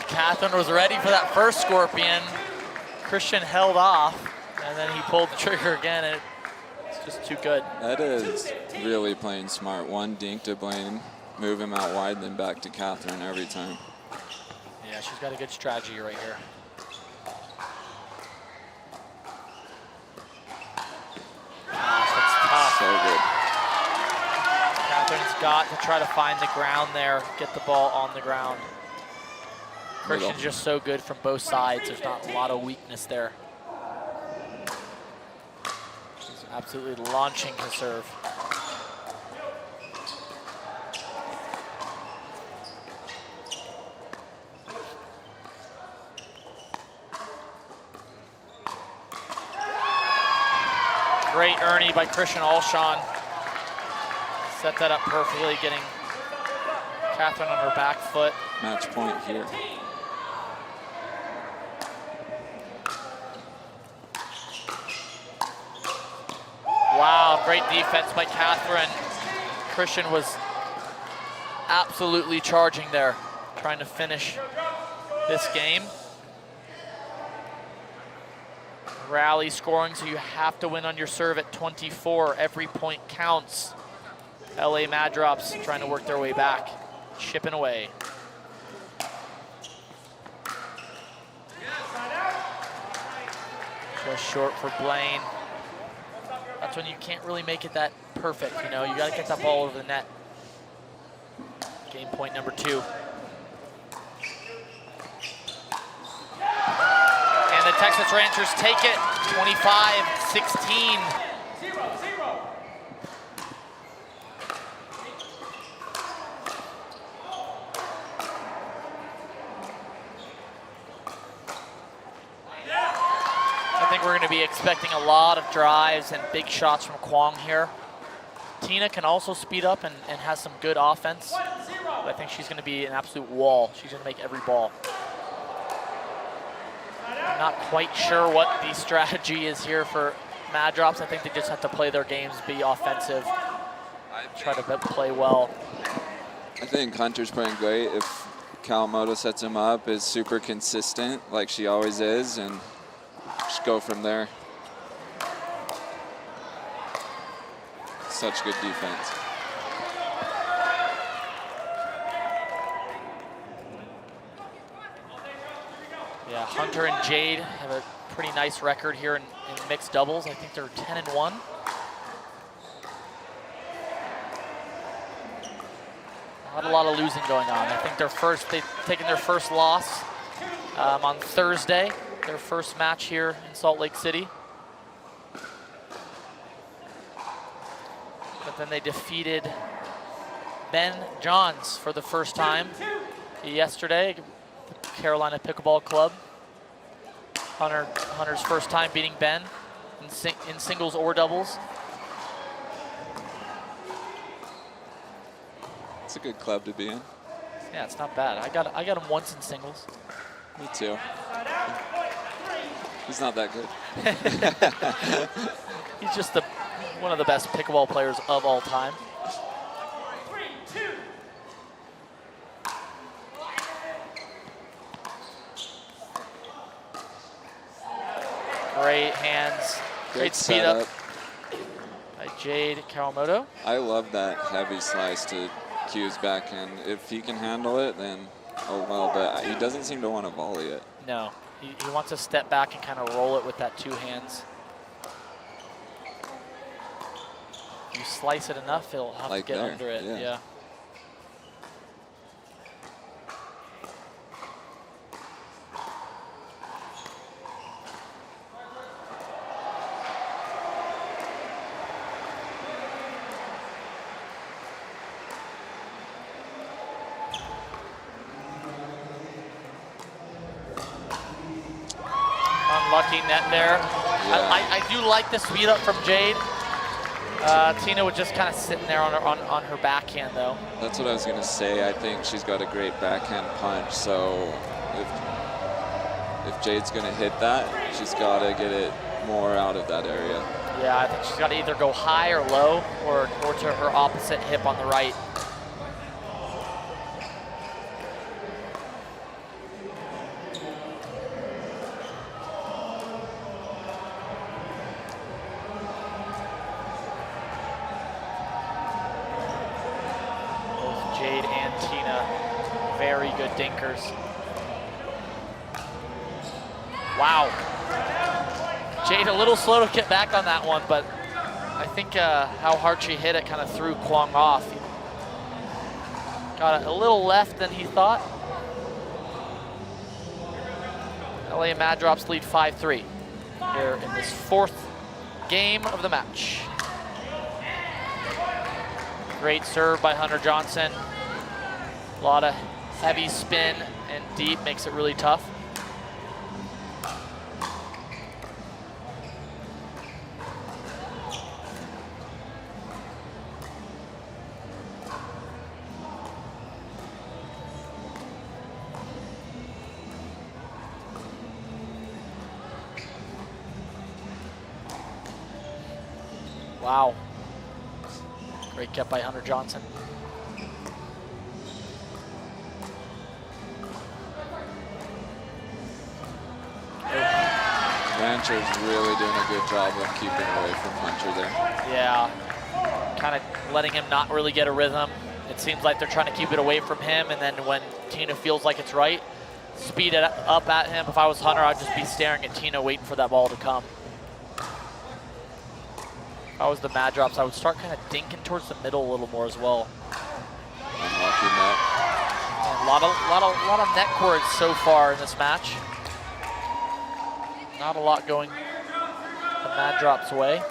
Catherine was ready for that first scorpion. Christian held off, and then he pulled the trigger again, and it's just too good. That is really playing smart. One dink to Blaine, move him out wide, then back to Catherine every time. Yeah, she's got a good strategy right here. Gosh, that's tough. So good. Catherine's got to try to find the ground there, get the ball on the ground. Christian's just so good from both sides. There's not a lot of weakness there. He's absolutely launching his serve. Great Ernie by Christian Alshon. Set that up perfectly, getting Catherine on her back foot. Match point here. Wow, great defense by Catherine. Christian was absolutely charging there, trying to finish this game. Rally scoring, so you have to win on your serve at 24. Every point counts. LA Mad Drops trying to work their way back, chipping away. Just short for Blaine. That's when you can't really make it that perfect, you know. You got to get that ball over the net. Game point number 2. And the Texas Rangers take it, 25-16. I think we're going to be expecting a lot of drives and big shots from Kwong here. Tina can also speed up and has some good offense, but I think she's going to be an absolute wall. She's going to make every ball. I'm not quite sure what the strategy is here for Mad Drops. I think they just have to play their games, be offensive, try to play well. I think Hunter's playing great. If Kawamoto sets him up, is super consistent like she always is, and just go from there. Such good defense. Yeah, Hunter and Jade have a pretty nice record here in mixed doubles. I think they're 10-1. Not a lot of losing going on. I think they've taken their first loss on Thursday, their first match here in Salt Lake City. But then they defeated Ben Johns for the first time yesterday, Carolina Pickleball Club. Hunter's first time beating Ben in singles or doubles. It's a good club to be in. Yeah, it's not bad. I got him once in singles. Me too. He's not that good. He's just one of the best pickleball players of all time. Great hands, great speed up by Jade Kawamoto. I love that heavy slice to Q's backhand. If he can handle it, then oh well, but he doesn't seem to want to volley it. No, he wants to step back and kind of roll it with that 2 hands. You slice it enough, he'll have to get under it. Yeah. Unlucky net there. Yeah. I do like the speed up from Jade. Tina was just kind of sitting there on her backhand, though. That's what I was going to say. I think she's got a great backhand punch. So if Jade's going to hit that, she's got to get it more out of that area. Yeah, I think she's got to either go high or low, or to her opposite hip on the right. Very good dinkers. Wow. Jade a little slow to get back on that one, but I think how hard she hit it kind of threw Kwong off. He got a little left than he thought. LA Mad Drops lead 5-3 here in this 4th game of the match. Great serve by Hunter Johnson. A lot of heavy spin and deep makes it really tough. Wow. Great get by Hunter Johnson. Rancher's really doing a good job of keeping away from Hunter there. Yeah, kind of letting him not really get a rhythm. It seems like they're trying to keep it away from him, and then when Tina feels like it's right, speed it up at him. If I was Hunter, I'd just be staring at Tina waiting for that ball to come. If I was the Mad Drops, I would start kind of dinking towards the middle a little more as well. Unlucky net. And a lot of net cords so far in this match. Not a lot going the Mad Drops' way.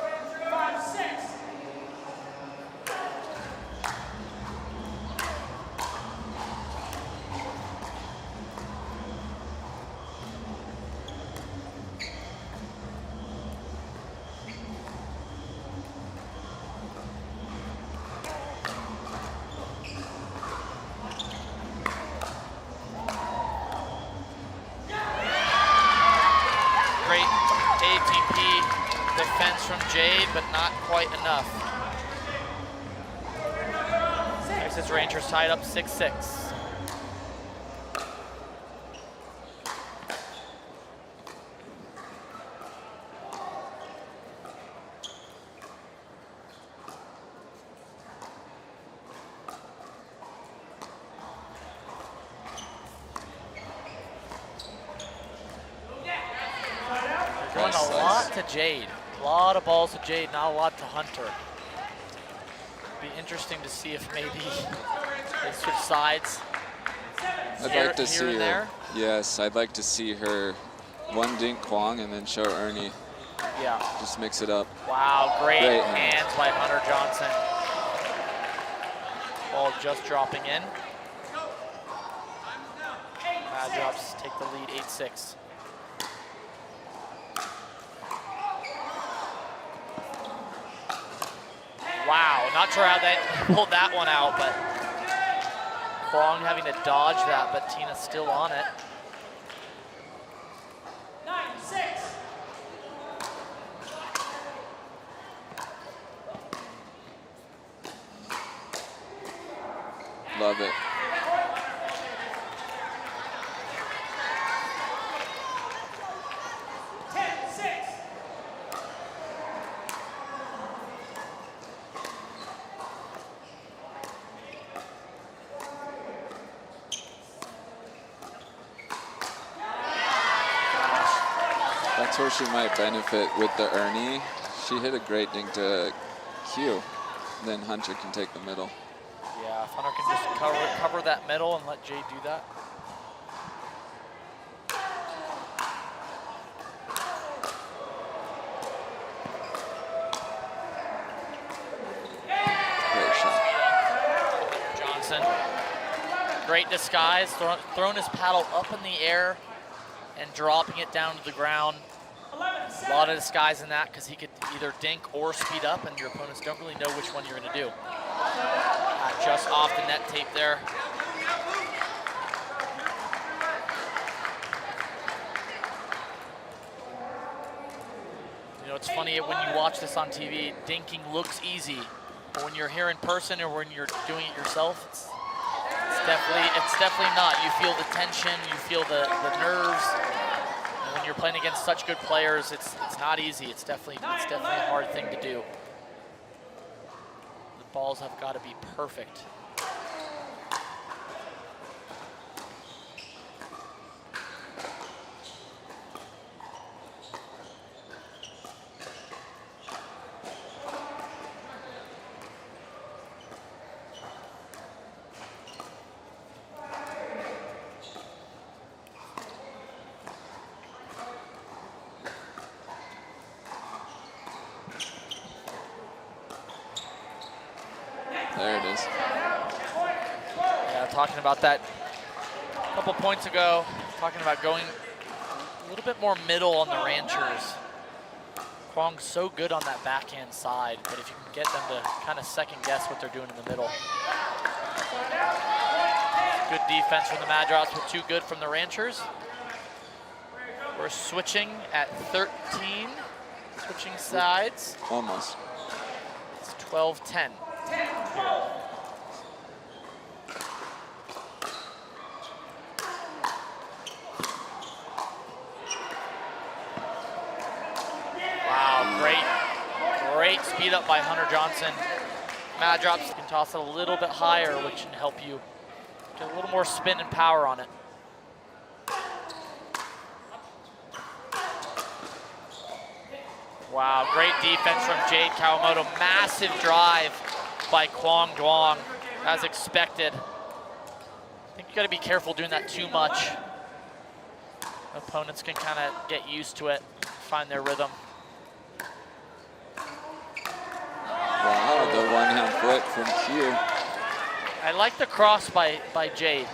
But not quite enough. There's his Rangers tied up 6-6. Going a lot to Jade. A lot of balls to Jade, not a lot to Hunter. Be interesting to see if maybe they switch sides. I'd like to see her. Yes, I'd like to see her one dink Kwong and then show Ernie. Yeah. Just mix it up. Wow, great hands by Hunter Johnson. Ball just dropping in. Mad Drops take the lead 8-6. Wow, not sure how they pulled that one out, but Kwong having to dodge that, but Tina's still on it. 9-6. Love it. That's where she might benefit with the Ernie. She hit a great dink to Q. Then Hunter can take the middle. Yeah, if Hunter can just cover that middle and let Jade do that. Great shot. Johnson, great disguise, throwing his paddle up in the air and dropping it down to the ground. A lot of disguise in that because he could either dink or speed up, and your opponents don't really know which one you're going to do. Just off the net tape there. You know, it's funny when you watch this on TV, dinking looks easy, but when you're here in person or when you're doing it yourself, it's definitely not. You feel the tension, you feel the nerves. And when you're playing against such good players, it's not easy. It's definitely a hard thing to do. The balls have got to be perfect. There it is. Yeah, talking about that a couple points ago, talking about going a little bit more middle on the Ranchers. Kwong's so good on that backhand side, but if you can get them to kind of second guess what they're doing in the middle. Good defense from the Mad Drops, but too good from the Ranchers. We're switching at 13, switching sides. Almost. It's 12-10. up by Hunter Johnson. Mad drops, you can toss it a little bit higher, which can help you get a little more spin and power on it. Wow, great defense from Jade Kawamoto. Massive drive by Kwang Duong, as expected. I think you gotta be careful doing that too much. Opponents can kind of get used to it, find their rhythm. Wow, the one-hand flip from Q. I like the cross by Jade.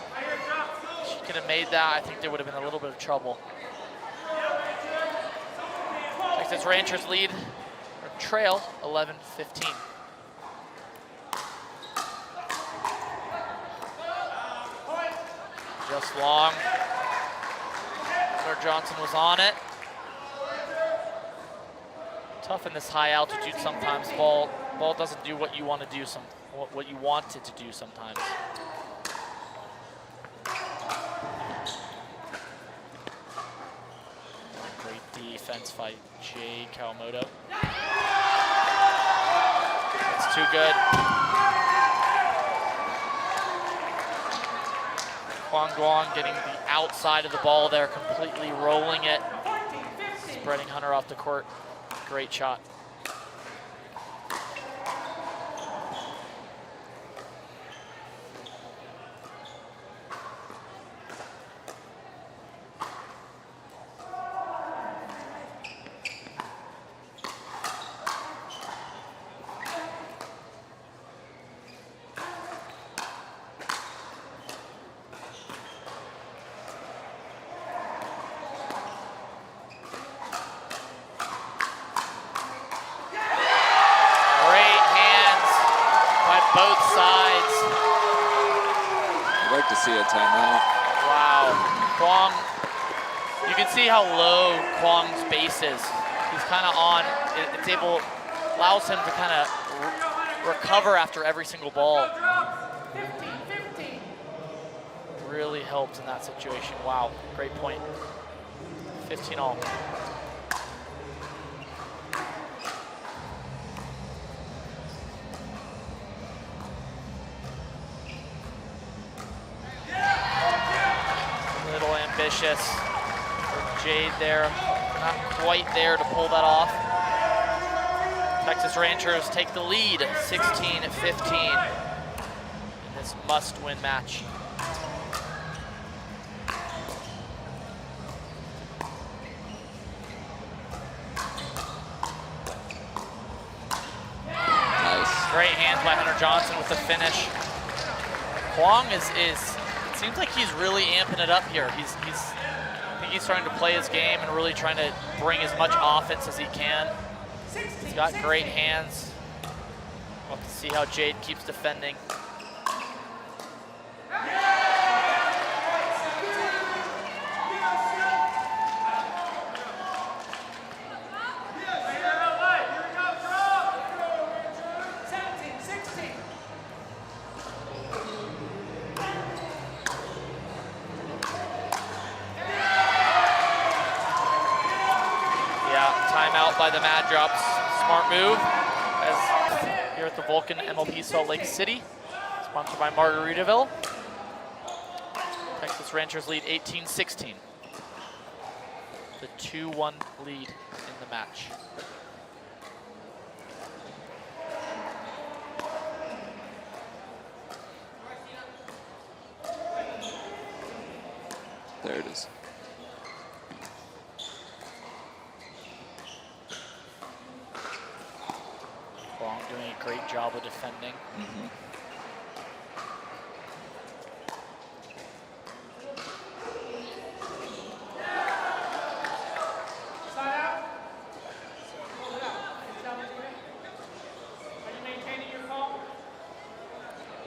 She could have made that. I think there would have been a little bit of trouble. Texas Rangers lead, or trail, 11-15. Just long. Sir Johnson was on it. Tough in this high altitude sometimes. Ball doesn't do what you want to do what you want it to do sometimes. Great defense by Jade Kawamoto. That's too good. Kwang Duong getting the outside of the ball there, completely rolling it, spreading Hunter off the court. Great shot. See a timeout. Wow, Kwang, you can see how low Kwang's base is. He's kind of on, allows him to kind of recover after every single ball. 15. Really helped in that situation. Wow, great point. 15 all. Ambitious for Jade there, not quite there to pull that off. Texas Rangers take the lead, 16-15 in this must-win match. Nice. Great hands by Hunter Johnson with the finish. Kwang is seems like he's really amping it up here. I think he's starting to play his game and really trying to bring as much offense as he can. He's got great hands. We'll have to see how Jade keeps defending. By the Mad Drops. Smart move. As here at the Vulcan MLP Salt Lake City, sponsored by Margaritaville. Texas Rangers lead 18-16. The 2-1 lead in the match. There it is. Doing a great job of defending. Mm-hmm.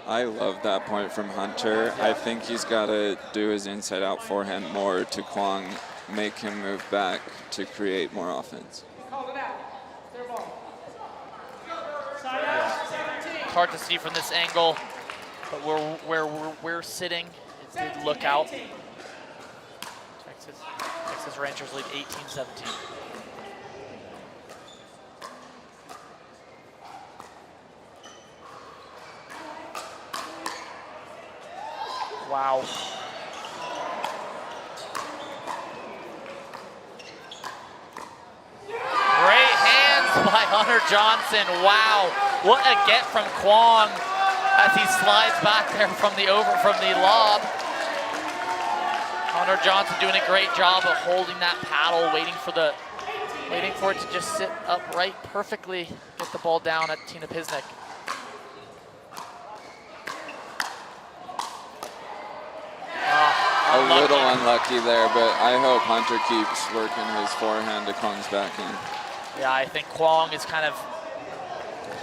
I love that point from Hunter. I think he's got to do his inside out forehand more to Kwang, make him move back to create more offense. It's hard to see from this angle, but where we're sitting, it did look out. Texas Rangers lead 18-17. Wow. Great hands by Hunter Johnson. Wow. What a get from Kwong as he slides back there from the lob. Hunter Johnson doing a great job of holding that paddle, waiting for it to just sit upright perfectly, get the ball down at Tina Pisnik. A little unlucky there, but I hope Hunter keeps working his forehand to Kwong's backhand. Yeah, I think Kwong is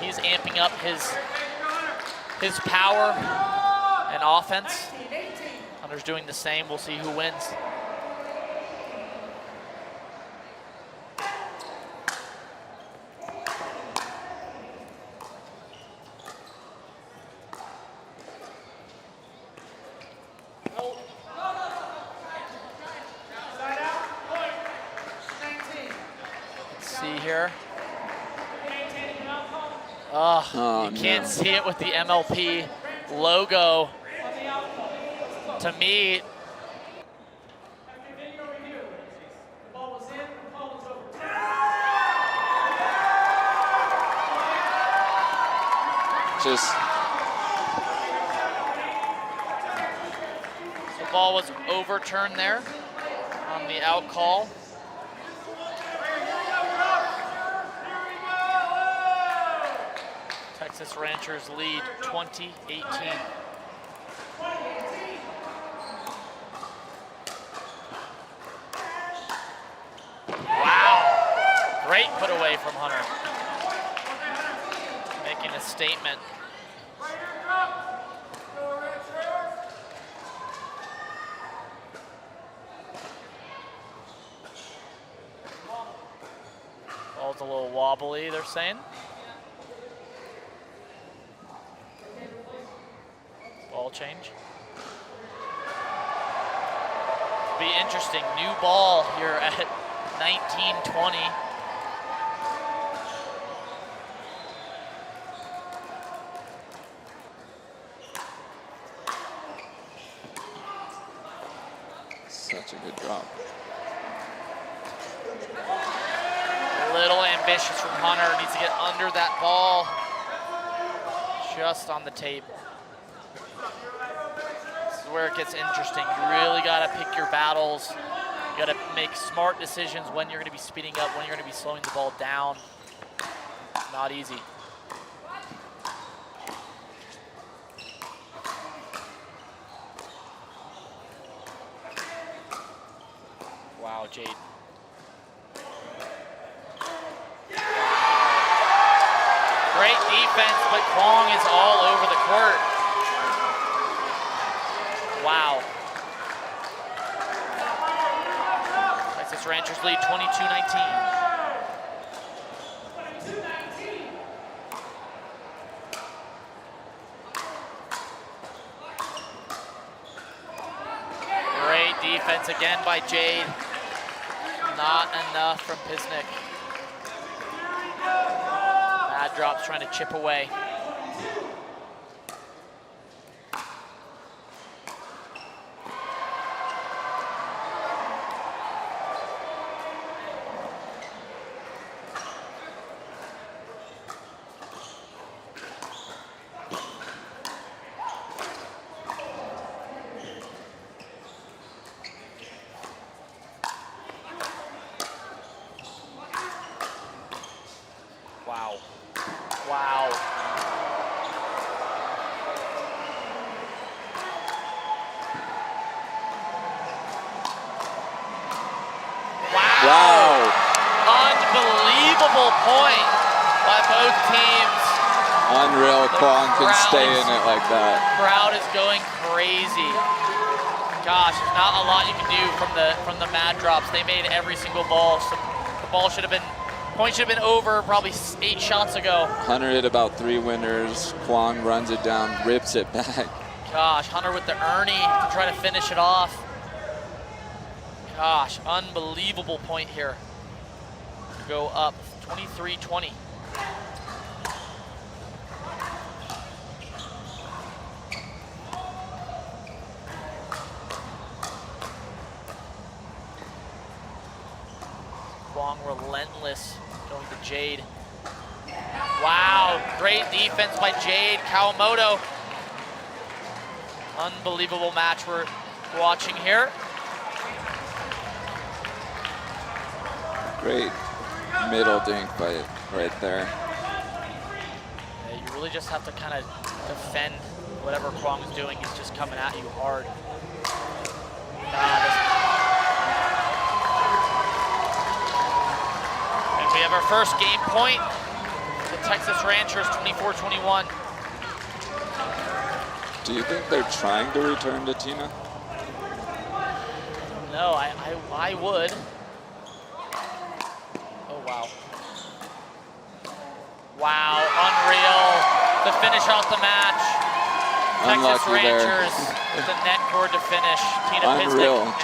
he's amping up his power and offense. Hunter's doing the same. We'll see who wins. Here. Oh, you can't see it with the MLP logo. To me, the ball was overturned there on the out call. Texas Ranchers lead 20-18. Wow, great put away from Hunter. Making a statement. Ball's a little wobbly, they're saying. Ball change. Be interesting. New ball here at 19-20. Such a good drop. A little ambitious from Hunter. Needs to get under that ball. Just on the tape. Where it gets interesting. You really got to pick your battles. You got to make smart decisions when you're going to be speeding up, when you're going to be slowing the ball down. Not easy. Wow, Jade. Great defense, but Kwong is all over the court. Wow. Texas Ranchers lead 22-19. Great defense again by Jade. Not enough from Pisnik. Bad drops trying to chip away. Wow. Wow. Wow. Unbelievable point by both teams. Unreal. Kwong can stay in it like that. Crowd is going crazy. Gosh, there's not a lot you can do from the mad drops. They made every single ball. So the ball should have been, point should have been over probably 8 shots ago. Hunter hit about 3 winners. Kwong runs it down, rips it back. Gosh, Hunter with the Ernie to try to finish it off. Gosh, unbelievable point here. Go up 23-20. Kwong relentless, going to Jade. Wow, great defense by Jade Kawamoto. Unbelievable match we're watching here. Great middle dink right there. Yeah, you really just have to kind of defend whatever Kwong is doing. He's just coming at you hard. And we have our first game point. The Texas Ranchers 24-21. Do you think they're trying to return to Tina? No, I would. Oh, wow. Wow, unreal. To finish off the match. Texas Unlucky there. Rangers with the net cord to finish. Tina Unreal. Pistic